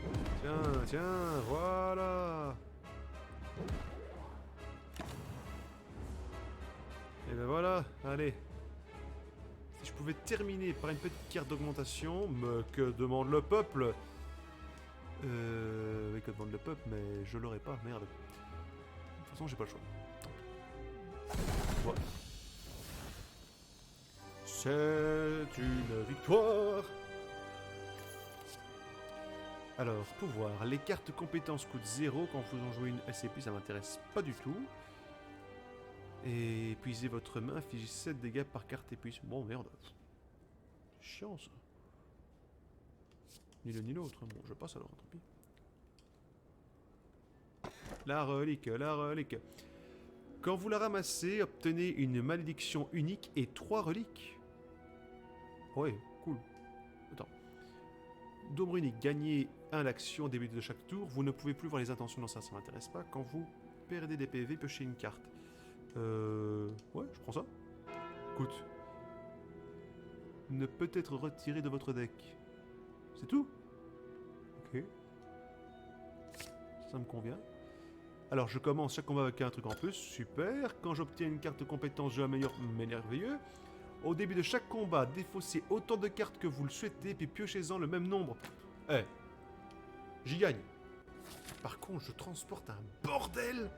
Tiens, voilà. Et ben voilà, allez. Si je pouvais terminer par une petite carte d'augmentation, mais que demande le peuple? Oui, que demande le peuple, mais je l'aurais pas, merde. De toute façon, j'ai pas le choix. Voilà. C'est une victoire. Alors, pouvoir. Les cartes compétences coûtent 0 quand vous en jouez une SCP, ça m'intéresse pas du tout. Et épuisez votre main, infligez 7 dégâts par carte épuisée. Bon, merde. C'est chiant, ça. Ni l'un ni l'autre. Bon, je passe alors, tant pis. La relique. Quand vous la ramassez, obtenez une malédiction unique et 3 reliques. Ouais, cool. Attends. Dôme runique, gagnez 1 l'action au début de chaque tour. Vous ne pouvez plus voir les intentions dans ça, ça m'intéresse pas. Quand vous perdez des PV, piochez une carte. Ouais, je prends ça. Écoute. Ne peut être retiré de votre deck. C'est tout? Ok. Ça me convient. Alors, je commence chaque combat avec un truc en plus. Super. Quand j'obtiens une carte compétence, je améliore mes merveilleux. Au début de chaque combat, défaussez autant de cartes que vous le souhaitez, puis piochez-en le même nombre. Eh, j'y gagne. Par contre, je transporte un bordel.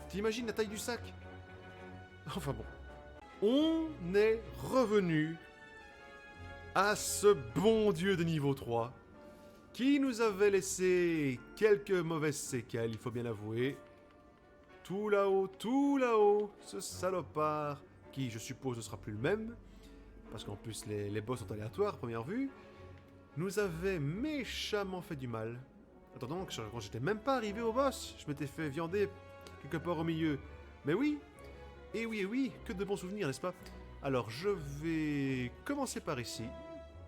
T'imagines la taille du sac? Enfin bon. On est revenu à ce bon dieu de niveau 3 qui nous avait laissé quelques mauvaises séquelles, il faut bien l'avouer. Tout là-haut, ce salopard, qui je suppose ne sera plus le même, parce qu'en plus les boss sont aléatoires à première vue, nous avait méchamment fait du mal. Attends, quand j'étais même pas arrivé au boss, je m'étais fait viander quelque part au milieu. Mais oui, et oui, que de bons souvenirs, n'est-ce pas? Alors je vais commencer par ici,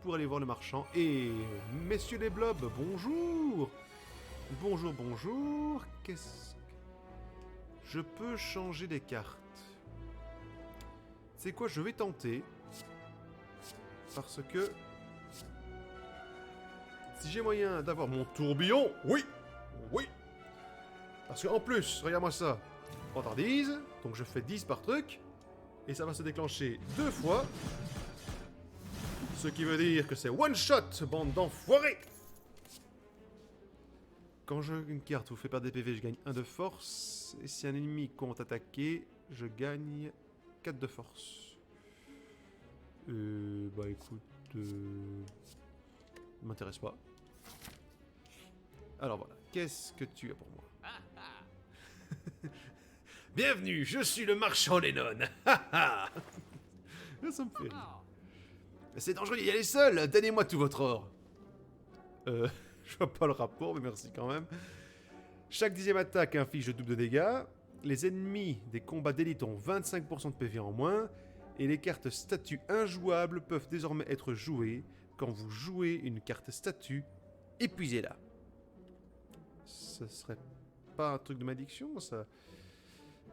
pour aller voir le marchand. Et messieurs les blobs, bonjour. Bonjour. Qu'est-ce que... Je peux changer des cartes. C'est quoi, je vais tenter. Parce que... si j'ai moyen d'avoir mon tourbillon, oui. Parce qu'en plus, regarde-moi ça. Vantardise, donc je fais 10 par truc. Et ça va se déclencher 2 fois. Ce qui veut dire que c'est one shot, bande d'enfoirés. Quand une carte vous fait perdre des PV, je gagne 1 de force. Et si un ennemi compte attaquer, je gagne 4 de force. Bah écoute... m'intéresse pas. Alors voilà, qu'est-ce que tu as pour moi? Bienvenue, je suis le marchand Lennon. Ça me fait rire. C'est dangereux d'y aller seul, donnez-moi tout votre or. Je vois pas le rapport, mais merci quand même. Chaque 10e attaque inflige le double de dégâts. Les ennemis des combats d'élite ont 25% de PV en moins. Et les cartes statues injouables peuvent désormais être jouées quand vous jouez une carte statue. Épuisez-la. Ce serait pas un truc de malédiction, ça?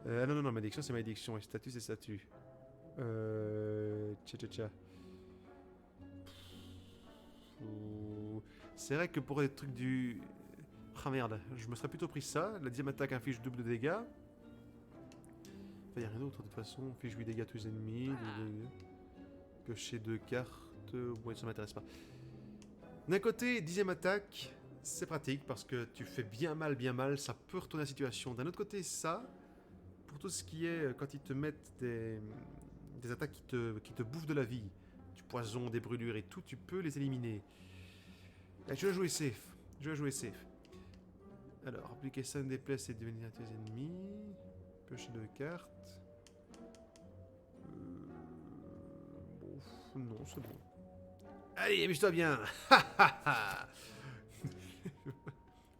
Non, malédiction c'est malédiction et statue c'est statue. Tcha. C'est vrai que pour les trucs du... Ah merde, je me serais plutôt pris ça. La 10e attaque inflige double de dégâts. Enfin, y a rien d'autre de toute façon. Inflige 8 dégâts à tous les ennemis. Piocher 2 cartes. Ouais, ça m'intéresse pas. D'un côté, 10e attaque, c'est pratique parce que tu fais bien mal, ça peut retourner la situation. D'un autre côté, ça, pour tout ce qui est quand ils te mettent des attaques qui te bouffent de la vie, du poison, des brûlures et tout, tu peux les éliminer. Et je vais jouer safe. Alors, appliquer 5 déplace et devenir tes ennemis. Piocher 2 cartes. Bon, non, c'est bon. Allez, amuse-toi bien.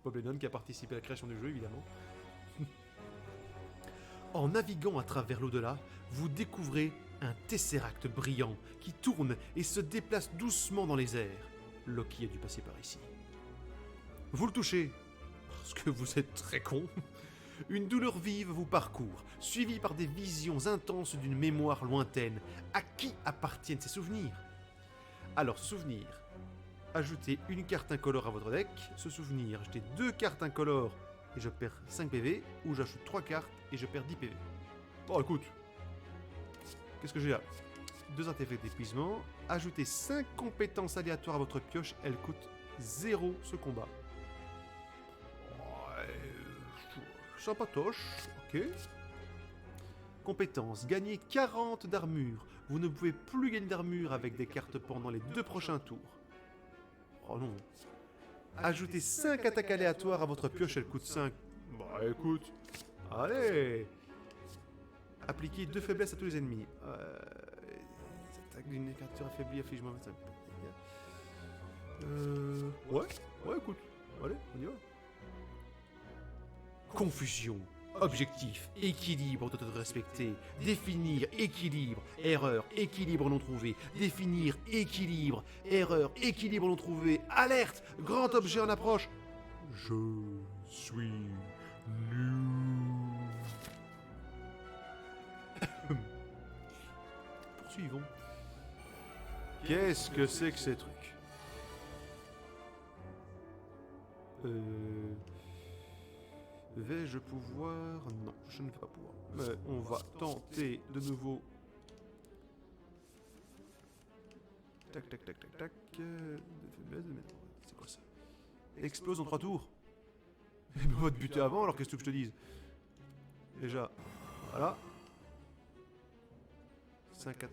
Bob Lennon qui a participé à la création du jeu, évidemment. En naviguant à travers l'au-delà, vous découvrez un tesseract brillant qui tourne et se déplace doucement dans les airs. Loki a dû passer par ici. Vous le touchez, parce que vous êtes très con. Une douleur vive vous parcourt, suivie par des visions intenses d'une mémoire lointaine. À qui appartiennent ces souvenirs? Alors, ce souvenir, ajoutez une carte incolore à votre deck. Ce souvenir, ajoutez 2 cartes incolores et je perds 5 PV. Ou j'ajoute 3 cartes et je perds 10 PV. Bon, écoute. Qu'est-ce que j'ai là? 2 artefacts d'épuisement. Ajoutez 5 compétences aléatoires à votre pioche. Elles coûtent 0 ce combat. Sympatoche, ok. Compétence, gagnez 40 d'armure. Vous ne pouvez plus gagner d'armure avec des cartes pendant les 2 prochains tours. Oh non. Ajoutez 5 attaques aléatoires à votre pioche, elle coûte 5. Bah écoute. Allez. Appliquez 2 faiblesses à tous les ennemis. Attaque d'une créature affaiblie, afflige-moi 25. Ouais, écoute. Allez, on y va. Confusion, objectif, équilibre doit être respecté, définir, équilibre, erreur, équilibre non trouvé, définir, équilibre, erreur, équilibre non trouvé, alerte, grand objet en approche. Je suis nul. Poursuivons. Qu'est-ce que c'est que ces trucs? Vais-je pouvoir... Non, je ne vais pas pouvoir. Mais on va tenter de nouveau. Tac. C'est quoi ça? Explose en 3 tours. Mais on va te buter avant, alors qu'est-ce que je te dise? Déjà, voilà. 5-4.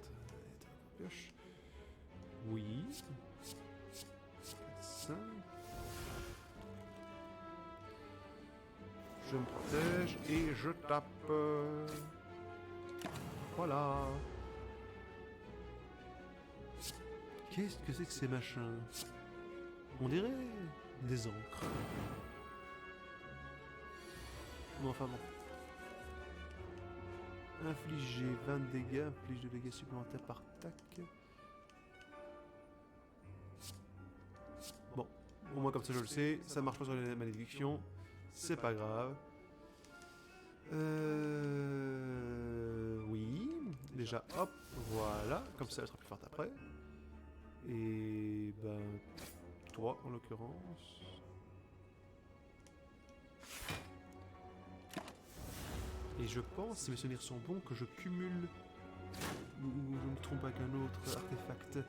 Pioche. Oui. 5. Je me protège et je tape. Voilà. Qu'est-ce que c'est que ces machins? On dirait des encres. Non, enfin bon. Infliger 20 dégâts, inflige de dégâts supplémentaires par tac. Bon, au moins comme ça je le sais, ça marche pas sur les malédictions. C'est pas grave. Oui. Déjà, hop, voilà. Comme ça, elle sera plus forte après. Et ben... 3 en l'occurrence. Et je pense, si mes souvenirs sont bons, que je cumule... Ou je me trompe avec un autre artefact.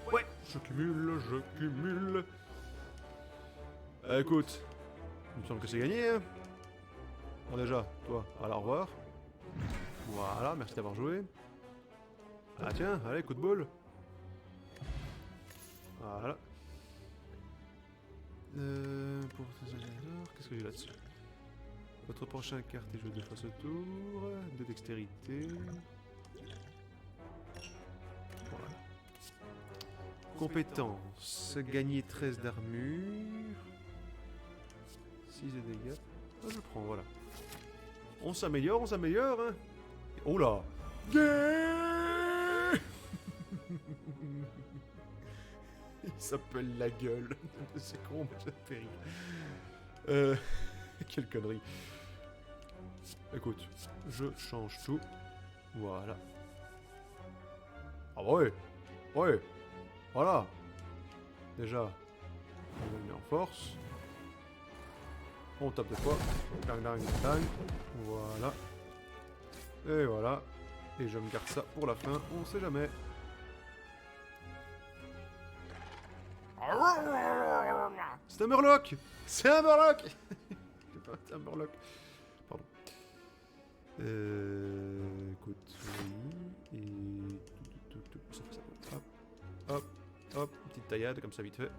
Ouais, je cumule. Écoute, il me semble que c'est gagné, hein. Bon déjà, toi, au revoir. Voilà, merci d'avoir joué. Ah tiens, allez, coup de boule. Voilà. Pour qu'est-ce que j'ai là-dessus? Votre prochain carte est joué 2 fois ce tour. De dextérité. Voilà. Compétences. Gagner 13 d'armure. 6 de dégâts. Ah, je prends, voilà. On s'améliore, hein. Oh là. Yeah. Il s'appelle la gueule. C'est con, mais ça fait rire. Quelle connerie. Écoute, je change tout. Voilà. Ah bah ouais. Ouais. Voilà. Déjà, on va le mettre en force. On tape 2 fois. Dang, dang, dang. Voilà. Et voilà. Et je me garde ça pour la fin. On sait jamais. C'est un Murloc! C'est un Murloc! C'est un Murloc. Pardon. Écoute, oui. Et... Ça fait ça. Hop, hop, hop. Une petite taillade, comme ça, vite fait.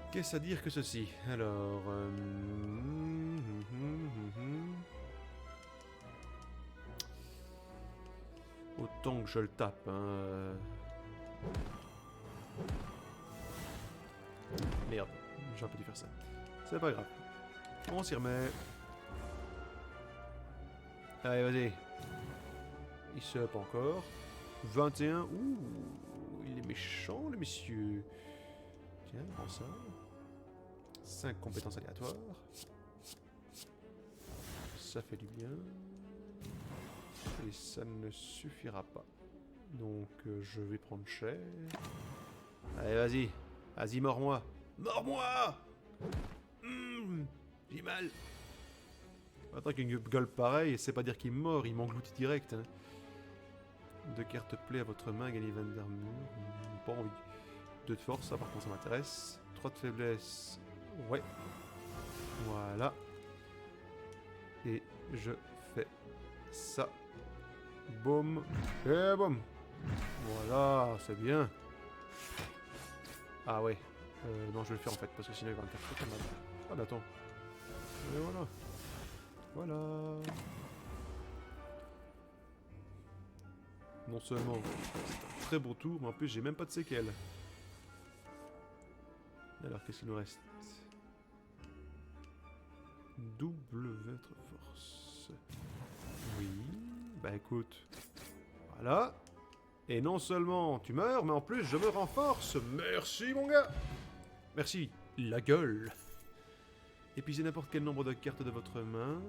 Qu'est-ce à dire que ceci? Alors... Autant que je le tape, hein... Merde, j'aurais pas dû faire ça. C'est pas grave. On s'y remet. Allez, vas-y. Il se up encore. 21. Ouh, il est méchant, le monsieur. Tiens, prends ça. 5 compétences aléatoires. Ça fait du bien. Et ça ne suffira pas. Donc je vais prendre cher. Allez, vas-y. Vas-y, mords-moi. Mords-moi. J'ai mal. Attends qu'une gueule pareille, c'est pas dire qu'il mord, il m'engloutit direct. Hein. 2 cartes play à votre main, gagnez 20 d'armure. Pas envie. 2 de force, ça par contre ça m'intéresse. 3 de faiblesse. Ouais. Voilà. Et je fais ça. Boum. Et boum. Voilà, c'est bien. Ah ouais. Non, je vais le faire en fait, parce que sinon il va me faire très mal. Ah bah attends. Et voilà. Voilà. Non seulement c'est un très beau tour, mais en plus j'ai même pas de séquelles. Alors qu'est-ce qu'il nous reste? Double votre force. Oui. Bah écoute. Voilà. Et non seulement tu meurs, mais en plus je me renforce. Merci mon gars. Merci. La gueule. Épuisez n'importe quel nombre de cartes de votre main.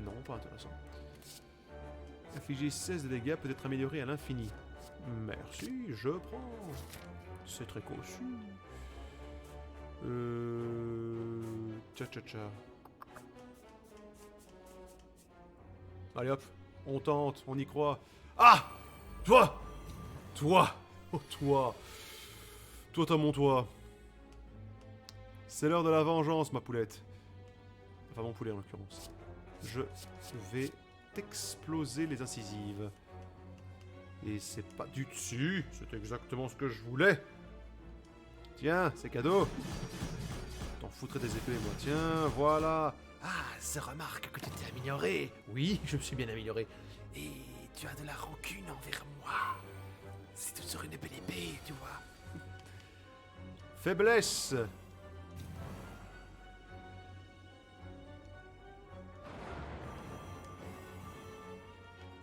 Non, pas intéressant. Infliger 16 de dégâts peut être amélioré à l'infini. Merci, je prends. C'est très conçu. Tcha. Allez hop, on tente, on y croit. Ah! Toi! Toi! Oh toi! Toi t'as mon toit. C'est l'heure de la vengeance, ma poulette. Enfin mon poulet en l'occurrence. Je vais t'exploser les incisives. Et c'est pas du dessus, c'est exactement ce que je voulais. Tiens, c'est cadeau. T'en foutrais des épées, moi. Tiens, voilà. Ah, ça remarque que tu t'es amélioré. Oui, je me suis bien amélioré. Et tu as de la rancune envers moi. C'est tout sur une belle épée, tu vois. Faiblesse.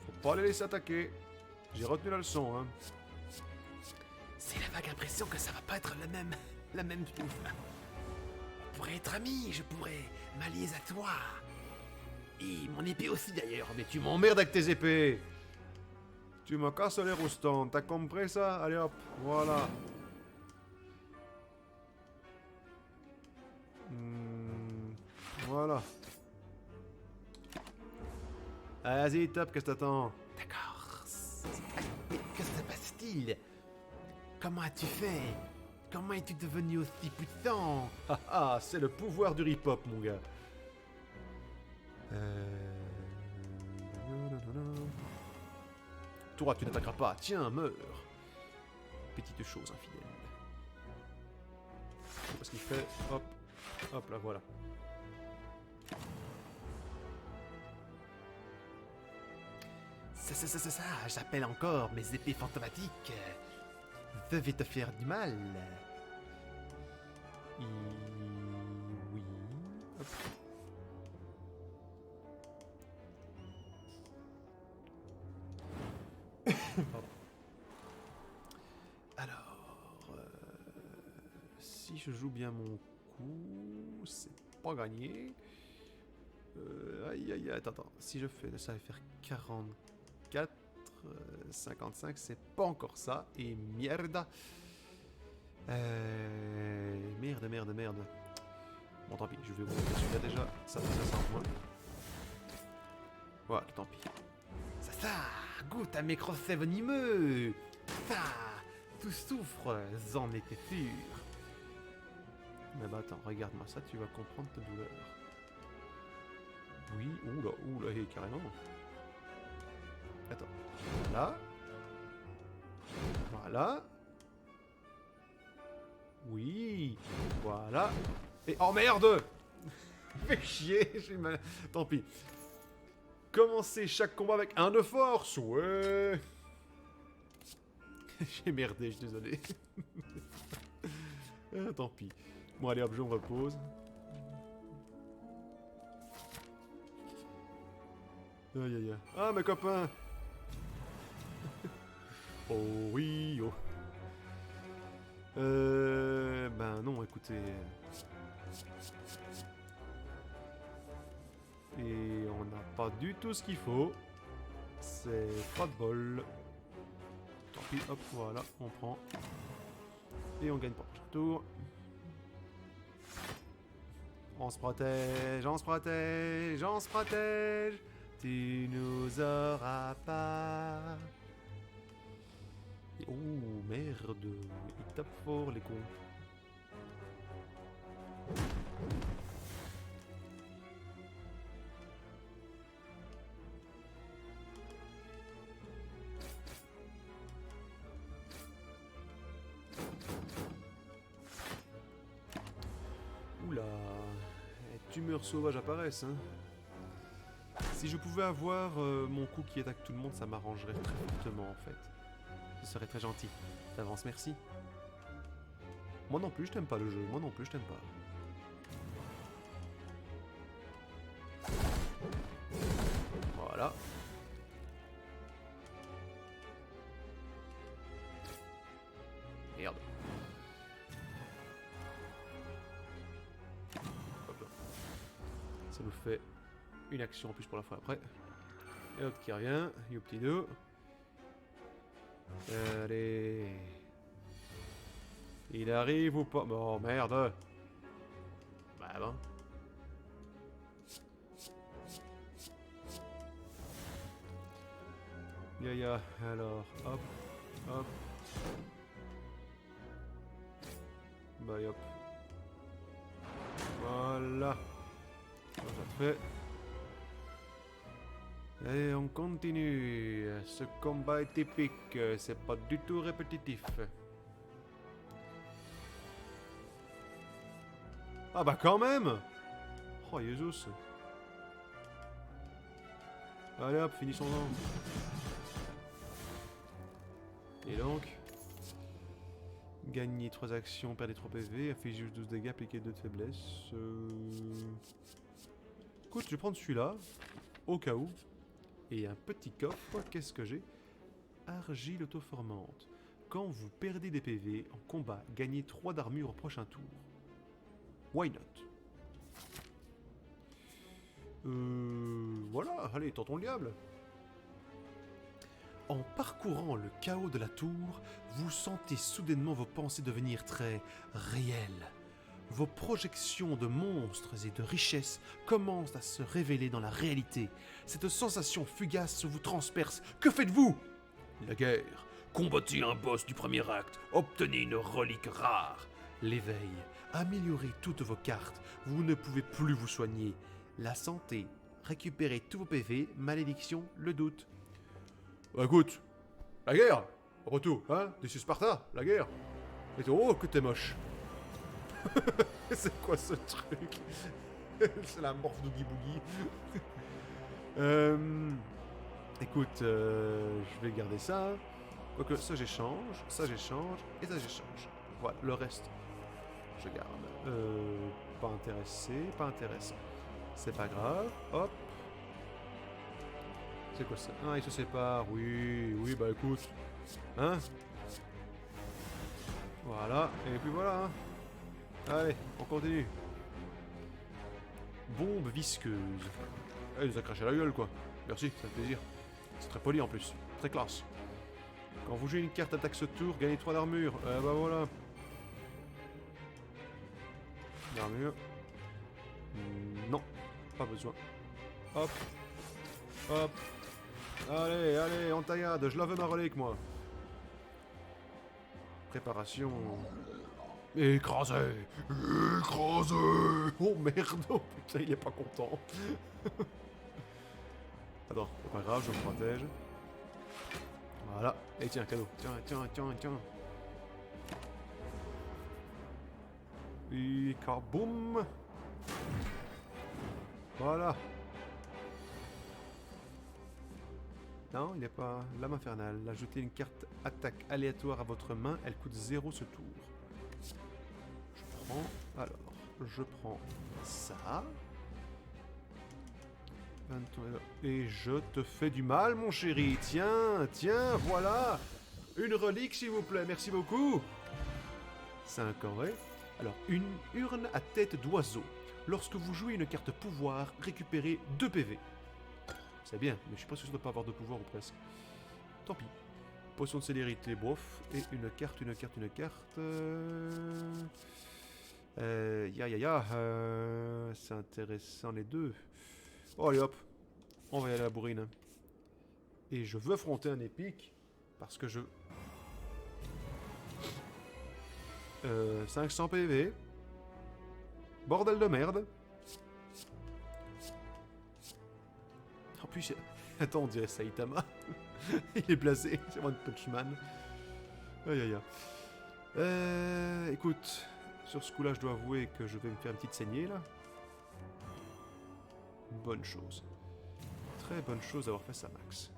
Faut pas les laisser attaquer. J'ai retenu la leçon, hein. C'est la vague impression que ça va pas être la même chose. On pourrait être amis, je pourrais m'allier à toi. Et mon épée aussi d'ailleurs, mais Tu m'emmerdes avec tes épées. Tu m'as cassé les roustons. T'as compris ça? Allez hop, voilà. Voilà. Allez, vas-y, tape, qu'est-ce que t'attends? D'accord. Mais que se passe-t-il? comment as-tu fait? Comment es-tu devenu aussi puissant? Ah ah, c'est le pouvoir du rip-hop, mon gars. Toi, tu n'attaqueras pas. Tiens, meurs. Petite chose infidèle. Je sais pas ce qu'il fait. Hop. Hop là, voilà. Ça, j'appelle encore mes épées fantomatiques. Je vais te faire du mal. Oui. Hop. Pardon. Alors, si je joue bien mon coup, c'est pas gagné. Aïe aïe aïe, attends. Si je fais ça, va faire 44, 55, c'est pas encore ça. Et merde. Merde. Bon, tant pis, je vais vous montrer celui-là déjà. Ça en moins. Voilà, tant pis. Ça, goûte à mes crossets venimeux. Ça, tout souffre, j'en étais sûr. Mais bah attends, regarde-moi ça, tu vas comprendre ta douleur. Oui, oula, hé, carrément. Attends, voilà. Oui, voilà. Et oh merde. Fais chier, j'ai mal. Tant pis. Commencez chaque combat avec un de force, ouais. J'ai merdé, je suis désolé. Tant pis. Bon allez hop, je on repose. Aïe aïe aïe. Ah mes copains. Oh oui, oh. Ben non, écoutez. Et on n'a pas du tout ce qu'il faut. C'est pas de bol. Tant pis, hop, voilà, on prend. Et on gagne pas le tour. On se protège, on se protège, on se protège. Tu nous auras pas. Et oh merde, ils tapent fort les cons. Oula, les tumeurs sauvages apparaissent, hein. Si je pouvais avoir mon coup qui attaque tout le monde, ça m'arrangerait très fortement en fait. Ce serait très gentil. D'avance, merci. Moi non plus, je t'aime pas le jeu. Moi non plus, je t'aime pas. Voilà. Merde. Hop là. Ça nous fait une action en plus pour la fois après. Et l'autre qui revient. Youpi deux. Allez. Il arrive ou pas? Oh merde. Bah bon. Ya, alors, hop, hop. Bah hop. Voilà. Ça fait. Allez, on continue. Ce combat est épique, c'est pas du tout répétitif. Ah bah quand même. Oh Jesus. Allez hop, finissons-en. Et donc, gagner 3 actions, perdre 3 PV, afficher juste 12 dégâts, appliquer 2 de faiblesse. Écoute, je vais prendre celui-là, au cas où. Et un petit coffre, qu'est-ce que j'ai? Argile auto-formante. Quand vous perdez des PV en combat, gagnez 3 d'armure au prochain tour. Why not? Voilà, allez, tentons le diable. En parcourant le chaos de la tour, vous sentez soudainement vos pensées devenir très réelles. Vos projections de monstres et de richesses commencent à se révéler dans la réalité. Cette sensation fugace vous transperce. Que faites-vous? La guerre. Combattez un boss du premier acte. Obtenez une relique rare. L'éveil. Améliorez toutes vos cartes. Vous ne pouvez plus vous soigner. La santé. Récupérez tous vos PV. Malédiction, le doute. Bah écoute, la guerre. Retour, hein? Dessus Sparta, la guerre. Et oh que t'es moche. C'est quoi ce truc? C'est la morphe d'Oogie Boogie. Écoute, je vais garder ça. Quoique ça j'échange, ça j'échange, et ça j'échange. Voilà, le reste, je garde. Pas intéressé, pas intéressant. C'est pas grave, hop. C'est quoi ça? Ah, ils se séparent, oui, oui, bah écoute. Hein? Voilà, et puis voilà. Hein. Allez, on continue. Bombe visqueuse. Elle nous a craché la gueule, quoi. Merci, ça fait plaisir. C'est très poli en plus. Très classe. Quand vous jouez une carte attaque ce tour, gagnez 3 d'armure. Bah voilà. D'armure. Non, pas besoin. Hop. Hop. Allez, allez, en taillade. Je la veux ma relique, moi. Préparation. Écrasé. Écrasé. Oh merde. Oh putain, il est pas content. Attends, c'est pas grave, je me protège. Voilà. Et tiens, cadeau. Tiens, tiens, tiens, tiens. Et kaboum. Voilà. Non, il n'est pas... Lame infernale. Ajoutez une carte attaque aléatoire à votre main. Elle coûte 0 ce tour. Je prends... Alors, je prends ça. Et je te fais du mal, mon chéri. Tiens, tiens, voilà. Une relique, s'il vous plaît. Merci beaucoup. 5 ans, ouais. Alors, une urne à tête d'oiseau. Lorsque vous jouez une carte pouvoir, récupérez 2 PV. C'est bien, mais je suis pas sûr de ne pas avoir de pouvoir ou presque. Tant pis. Potion de célérité, bof. Et une carte, une carte, une carte. C'est intéressant les deux. Oh, allez hop. On va y aller à la bourrine. Et je veux affronter un épique. Parce que je... 500 PV. Bordel de merde. En plus, attends, on dirait Saitama. Il est blasé, c'est One Punch Man. Aïe aïe aïe. Écoute, sur ce coup-là, je dois avouer que je vais me faire une petite saignée, là. Bonne chose. Très bonne chose d'avoir fait ça, Max.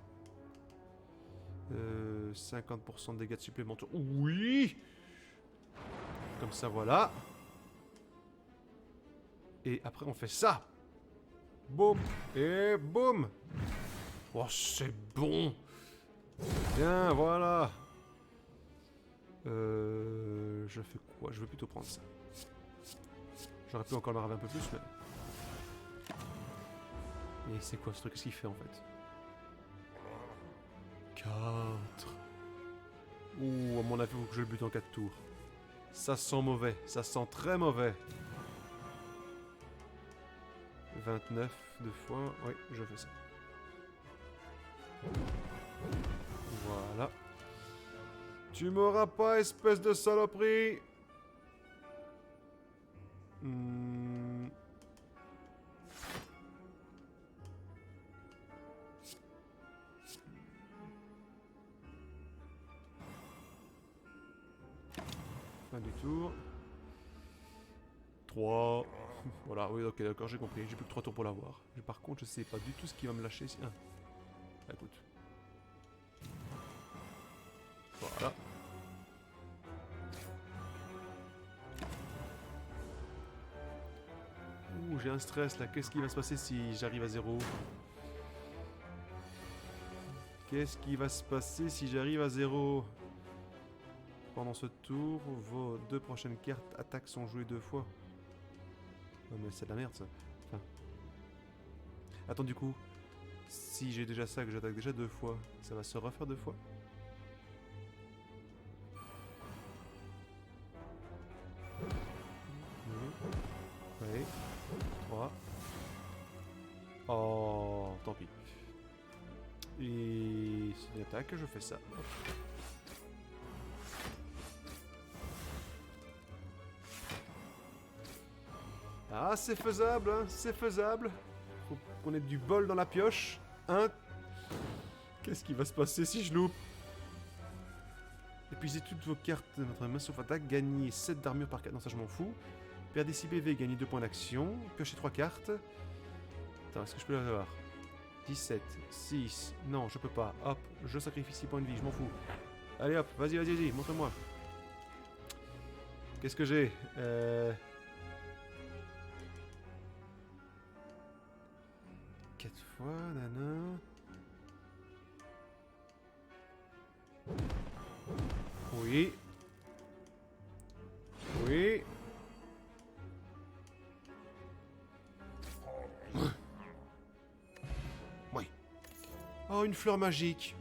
50% de dégâts supplémentaires. Oui! Comme ça, voilà. Et après, on fait ça. Boum. Et boum. Oh, c'est bon. Bien, voilà. Je fais quoi? Je veux plutôt prendre ça. J'aurais pu encore le rêver un peu plus, mais... Et c'est quoi ce truc? Qu'est-ce qu'il fait, en fait? 4. Ouh, à mon avis, il faut que je le bute en 4 tours. Ça sent mauvais. Ça sent très mauvais. 29 deux fois. Oui, je fais ça. Voilà. Tu m'auras pas, espèce de saloperie. Fin du tour. 3. Voilà, oui, ok, d'accord, j'ai compris. J'ai plus que 3 tours pour l'avoir. Par contre, je sais pas du tout ce qui va me lâcher ici. Ah. Bah, écoute. Voilà. Ouh, j'ai un stress là. Qu'est-ce qui va se passer si j'arrive à 0? Qu'est-ce qui va se passer si j'arrive à 0? Pendant ce tour, vos 2 prochaines cartes attaques sont jouées 2 fois. Non mais c'est de la merde ça. Enfin... Attends, du coup, si j'ai déjà ça, que j'attaque déjà 2 fois, ça va se refaire 2 fois? Oui. 3. Oh, tant pis. Et c'est une attaque, je fais ça. Ah, c'est faisable, hein, c'est faisable. Faut qu'on ait du bol dans la pioche. Hein? Qu'est-ce qui va se passer si je loupe? Épuisez toutes vos cartes de votre main sauf attaque. Gagnez 7 d'armure par carte. Non, ça je m'en fous. Perdez 6 PV, gagnez 2 points d'action. Piochez 3 cartes. Attends, est-ce que je peux les avoir? 17, 6. Non, je peux pas. Hop, je sacrifie 6 points de vie, je m'en fous. Allez hop, vas-y, montre-moi. Qu'est-ce que j'ai 4 fois, nana. Oui. Oui. Oui. Oh, une fleur magique.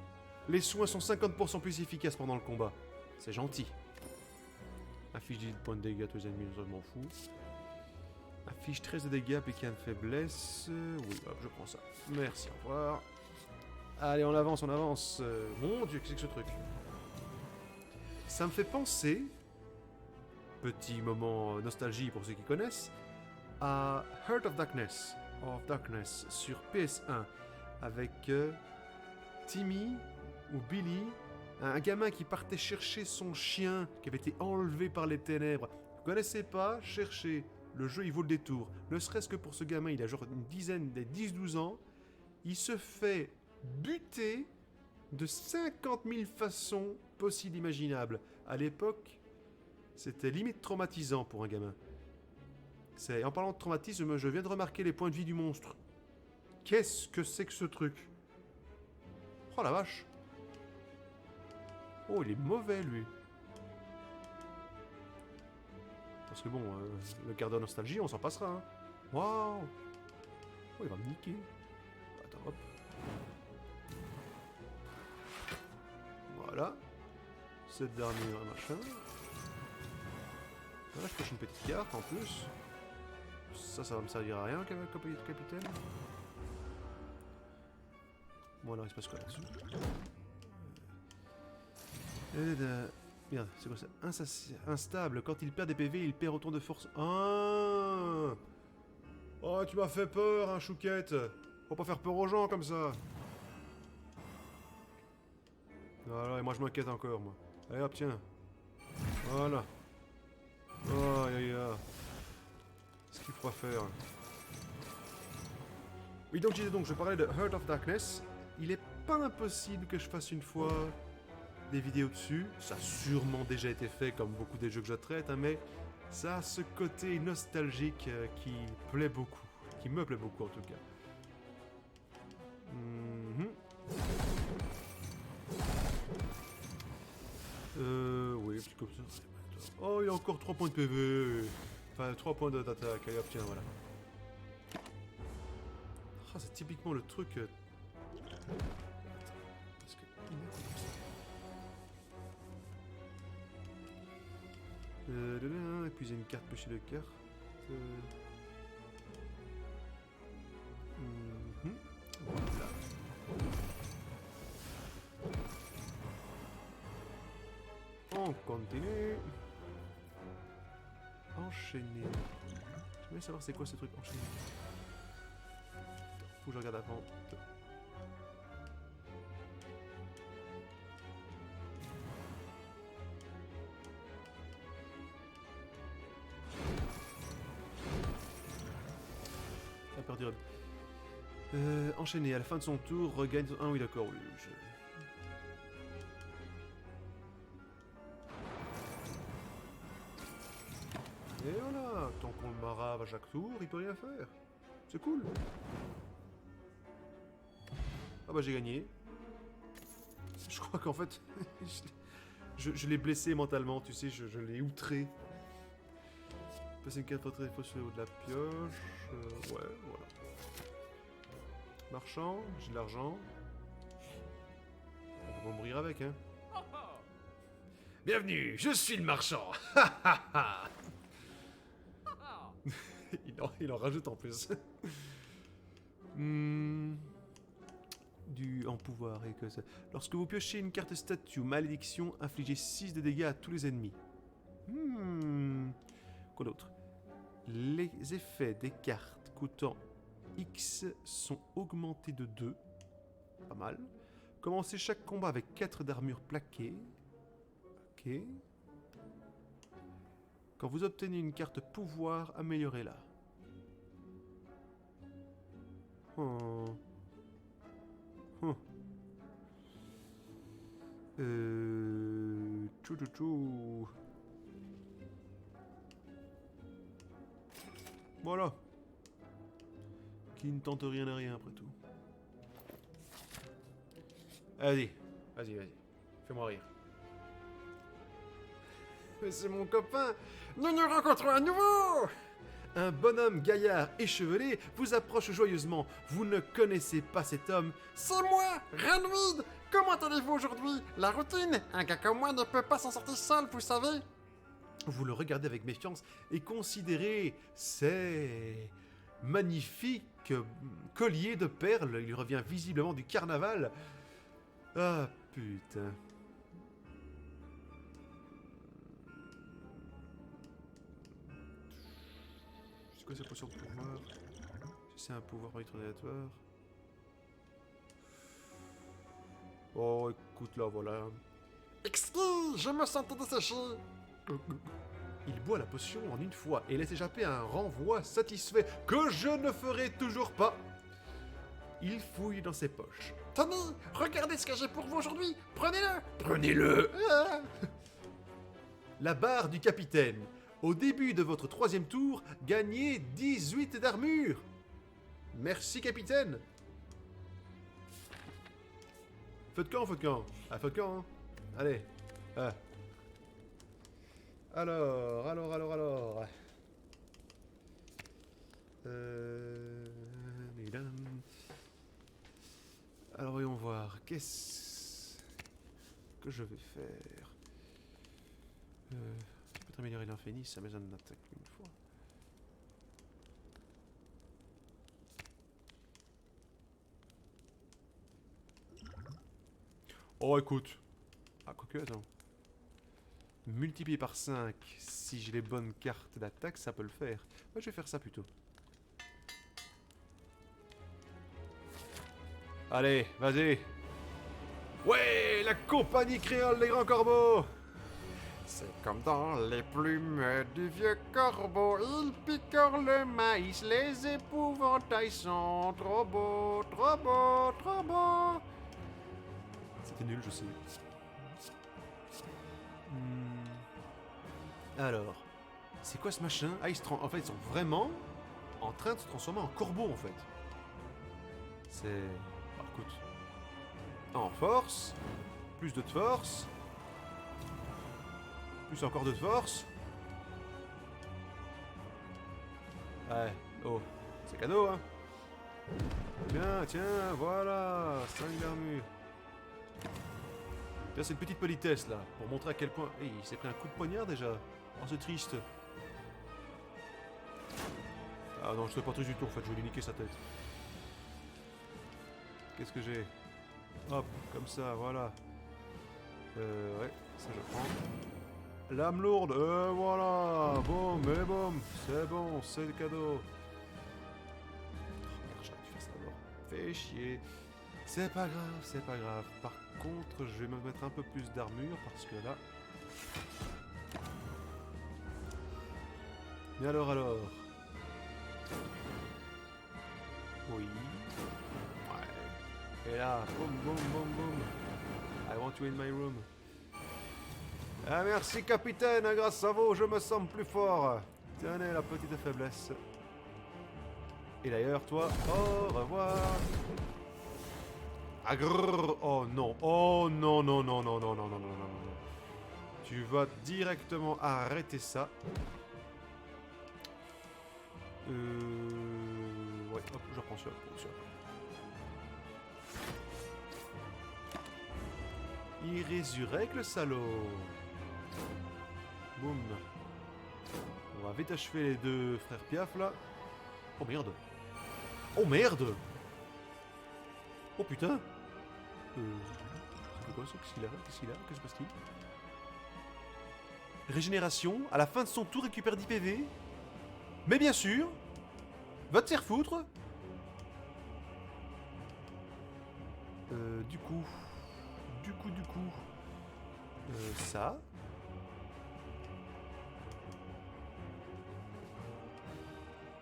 Les soins sont 50% plus efficaces pendant le combat. C'est gentil. Affiche 10 points de dégâts à tous les ennemis, je m'en fous. Affiche 13 de dégâts appliqués à une faiblesse. Oui, hop, je prends ça. Merci, au revoir. Allez, on avance, on avance. Mon Dieu, qu'est-ce que c'est que ce truc? Ça me fait penser, petit moment nostalgie pour ceux qui connaissent, à Heart of Darkness sur PS1 avec Timmy ou Billy, un gamin qui partait chercher son chien qui avait été enlevé par les ténèbres. Vous connaissez pas? Cherchez. Le jeu il vaut le détour. Ne serait-ce que pour ce gamin, il a genre une dizaine, des 10-12 ans. Il se fait buter de 50 000 façons possibles imaginables. À l'époque, c'était limite traumatisant pour un gamin. En parlant de traumatisme, je viens de remarquer les points de vie du monstre. Qu'est-ce que c'est que ce truc? Oh la vache! Oh, il est mauvais lui. Parce que bon, le quart d'heure nostalgie, on s'en passera. Hein. Waouh! Oh, il va me niquer. Attends, hop. Voilà. Cette dernière machin. Voilà, je pêche une petite carte en plus. Ça va me servir à rien, capitaine. Bon, alors il se passe quoi là-dessus? Merde, c'est quoi ça? Instable. Quand il perd des PV, il perd autant de force. Ah! Oh, tu m'as fait peur, hein, chouquette. Faut pas faire peur aux gens comme ça. Voilà, et moi je m'inquiète encore, moi. Allez hop, tiens. Voilà. Oh, aïe, aïe. Ce qu'il faudra faire. Oui, donc je parlais de Heart of Darkness. Il est pas impossible que je fasse une fois des vidéos dessus. Ça a sûrement déjà été fait comme beaucoup des jeux que je traite, hein, mais ça a ce côté nostalgique qui plaît beaucoup. Qui me plaît beaucoup en tout cas. Oui, petit comme ça. Oh, il y a encore 3 points de PV. Enfin, 3 points d'attaque. Allez hop, tiens, voilà. Ah, c'est typiquement le truc... Parce que... épuiser une carte, pêcher de cartes. Voilà. On continue. Enchaîner. Je veux savoir c'est quoi ce truc enchaîner. Faut que je regarde avant. Ça a perdu. Enchaîner. À la fin de son tour, regagne... Ah oui d'accord, oui. Et voilà, tant qu'on le marave à chaque tour, il peut rien faire. C'est cool. Ah bah j'ai gagné. Je crois qu'en fait, je l'ai blessé mentalement, tu sais, je l'ai outré. Passer une carte très fausse sur le haut de la pioche. Ouais, voilà. Marchand, j'ai de l'argent. On va mourir avec, hein. Bienvenue, je suis le marchand. il en rajoute en plus. En pouvoir et que ça. Lorsque vous piochez une carte statue ou malédiction, infligez 6 de dégâts à tous les ennemis. Quoi d'autre? Les effets des cartes coûtant X sont augmentés de 2. Pas mal. Commencez chaque combat avec 4 d'armure plaquée. Ok. Quand vous obtenez une carte pouvoir, améliorez-la. Oh. Oh. Tchou tchou tchou. Voilà. Qui ne tente rien à rien après tout. Vas-y, vas-y. Fais-moi rire. Mais c'est mon copain. Nous nous rencontrons à nouveau! Un bonhomme gaillard échevelé vous approche joyeusement. Vous ne connaissez pas cet homme. C'est moi, Ranweed! Comment allez-vous aujourd'hui? La routine? Un gars comme moi ne peut pas s'en sortir seul, vous savez? Vous le regardez avec méfiance et considérez ces magnifiques colliers de perles. Il revient visiblement du carnaval. Ah putain. C'est quoi cette potion de pouvoir? C'est un pouvoir aléatoire. Oh écoute là voilà. Exquis, je me sentais desséché. Il boit la potion en une fois et laisse échapper un renvoi satisfait que je ne ferai toujours pas. Il fouille dans ses poches. Tenez, regardez ce que j'ai pour vous aujourd'hui. Prenez-le. Prenez-le. Ah. La barre du capitaine. Au début de votre 3e tour, gagnez 18 d'armure. Merci capitaine. Feu de camp, feu de camp. Ah, feu de camp, hein. Allez. Ah. Alors. Mesdames. Alors, voyons voir. Qu'est-ce que je vais faire? Peut-être améliorer l'infini, ça me donne d'attaque une fois. Oh, écoute. Ah, quoique, attends. Multiplié par 5, si j'ai les bonnes cartes d'attaque, ça peut le faire. Moi, je vais faire ça plutôt. Allez, vas-y. Ouais, la compagnie créole des grands corbeaux. C'est comme dans les plumes du vieux corbeau. Il picore le maïs, les épouvantails sont trop beaux, trop beaux, trop beaux. C'était nul, je sais. Alors, c'est quoi ce machin? Ah, en fait, ils sont vraiment en train de se transformer en corbeau, en fait. C'est... Bah, écoute. En force. Plus de force. Plus encore de force. Ouais, oh. C'est cadeau, hein. Bien, tiens, voilà. 5 d'armure. Là, c'est une petite politesse, là, pour montrer à quel point... Hey, il s'est pris un coup de poignard, déjà. Oh, c'est triste. Ah non, je serais pas triste du tout, en fait, je vais lui niquer sa tête. Qu'est-ce que j'ai? Hop, comme ça, voilà. Ouais, ça je prends. Lame lourde, voilà. Boum, et boum. C'est bon, c'est le cadeau. Oh, merde, j'aurais dû faire ça d'abord. Fais chier. C'est pas grave, c'est pas grave. Par contre, je vais me mettre un peu plus d'armure parce que là... Mais alors Oui. Ouais. Et là, boum, boum, boum, boum. I want you in my room. Ah merci capitaine, grâce à vous, je me sens plus fort. Tenez la petite faiblesse. Et d'ailleurs, toi, au revoir. Agrrr. Oh non, oh non, non, non, non, non, non, non, non, non, non. Tu vas directement arrêter ça. Ouais, hop, je reprends celui-là. Il résurrecte le salaud. Boum. On va vite achever les deux frères Piaf là. Oh merde. Oh merde. Oh putain. C'est quoi ça? Qu'est-ce qu'il a? Qu'est-ce que se passe-t-il? Régénération. À la fin de son tour, récupère 10 PV. Mais bien sûr, va te faire foutre. Du coup... ça...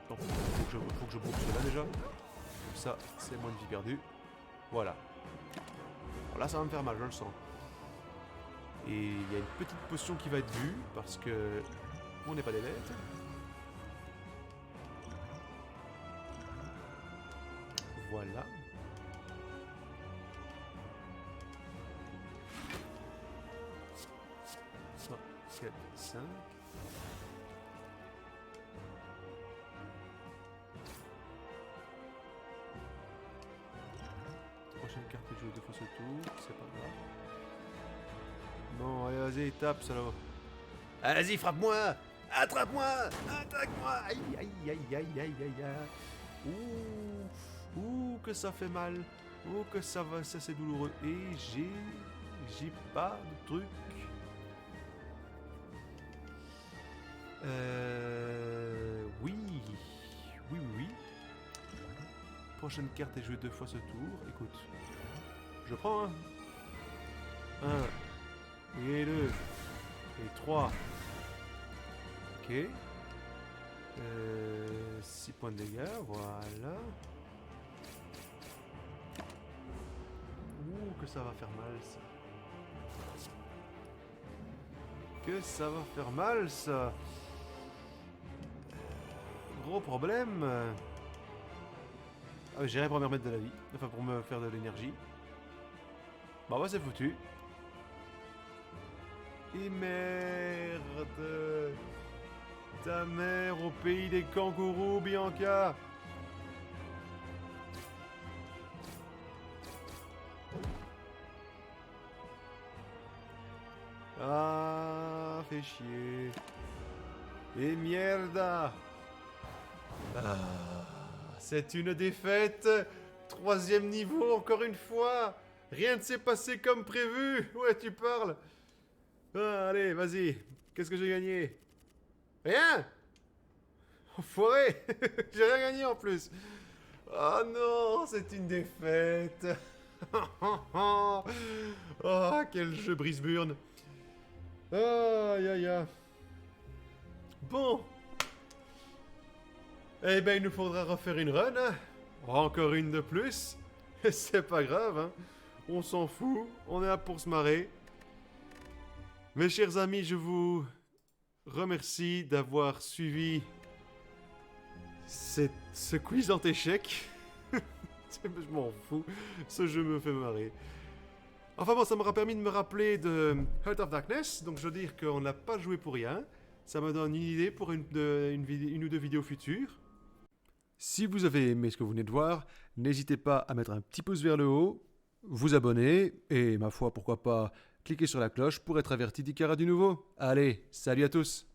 Attends, faut que je boucle cela déjà. Comme ça, c'est moins de vie perdue. Voilà. Bon, là, ça va me faire mal, je le sens. Et il y a une petite potion qui va être vue, parce que... on n'est pas des bêtes. Voilà. Ça, 4, 5. Prochaine carte de jeu 2 fois ce tour, c'est pas grave. Bon, allez, vas-y, tape, salaud. Ah, vas-y, frappe-moi. Attrape-moi. Attaque-moi. Aïe, aïe, aïe, aïe, aïe, aïe, aïe. Ouh, que ça fait mal. Oh, que ça va, ça c'est douloureux. Et j'ai pas de truc. Oui. Prochaine carte est jouée 2 fois ce tour. Écoute, je prends, hein. 1 et 2 et 3. Ok. 6 points de dégâts, voilà. Ouh, que ça va faire mal, ça. Que ça va faire mal, ça. Gros problème. Ah, j'irai pour me remettre de la vie. Enfin, pour me faire de l'énergie. Bah, c'est foutu. Et merde. Ta mère au pays des kangourous, Bianca. Ah, fait chier. Et mierda. Ah, c'est une défaite. 3e niveau, encore une fois. Rien ne s'est passé comme prévu. Ouais, tu parles. Ah, allez, vas-y. Qu'est-ce que j'ai gagné? Rien. Enfoiré. J'ai rien gagné en plus. Oh non, c'est une défaite. Oh, quel jeu brise-burne. Aïe, aïe, aïe. Bon. Eh ben, il nous faudra refaire une run, hein. Encore une de plus. C'est pas grave, hein. On s'en fout. On est là pour se marrer. Mes chers amis, je vous remercie d'avoir suivi ce quiz en échec. Je m'en fous. Ce jeu me fait marrer. Enfin bon, ça m'aura permis de me rappeler de Heart of Darkness. Donc je veux dire qu'on n'a pas joué pour rien. Ça me donne une idée pour une ou deux vidéos futures. Si vous avez aimé ce que vous venez de voir, n'hésitez pas à mettre un petit pouce vers le haut, vous abonner et, ma foi, pourquoi pas, cliquer sur la cloche pour être averti dès qu'il y aura du nouveau. Allez, salut à tous!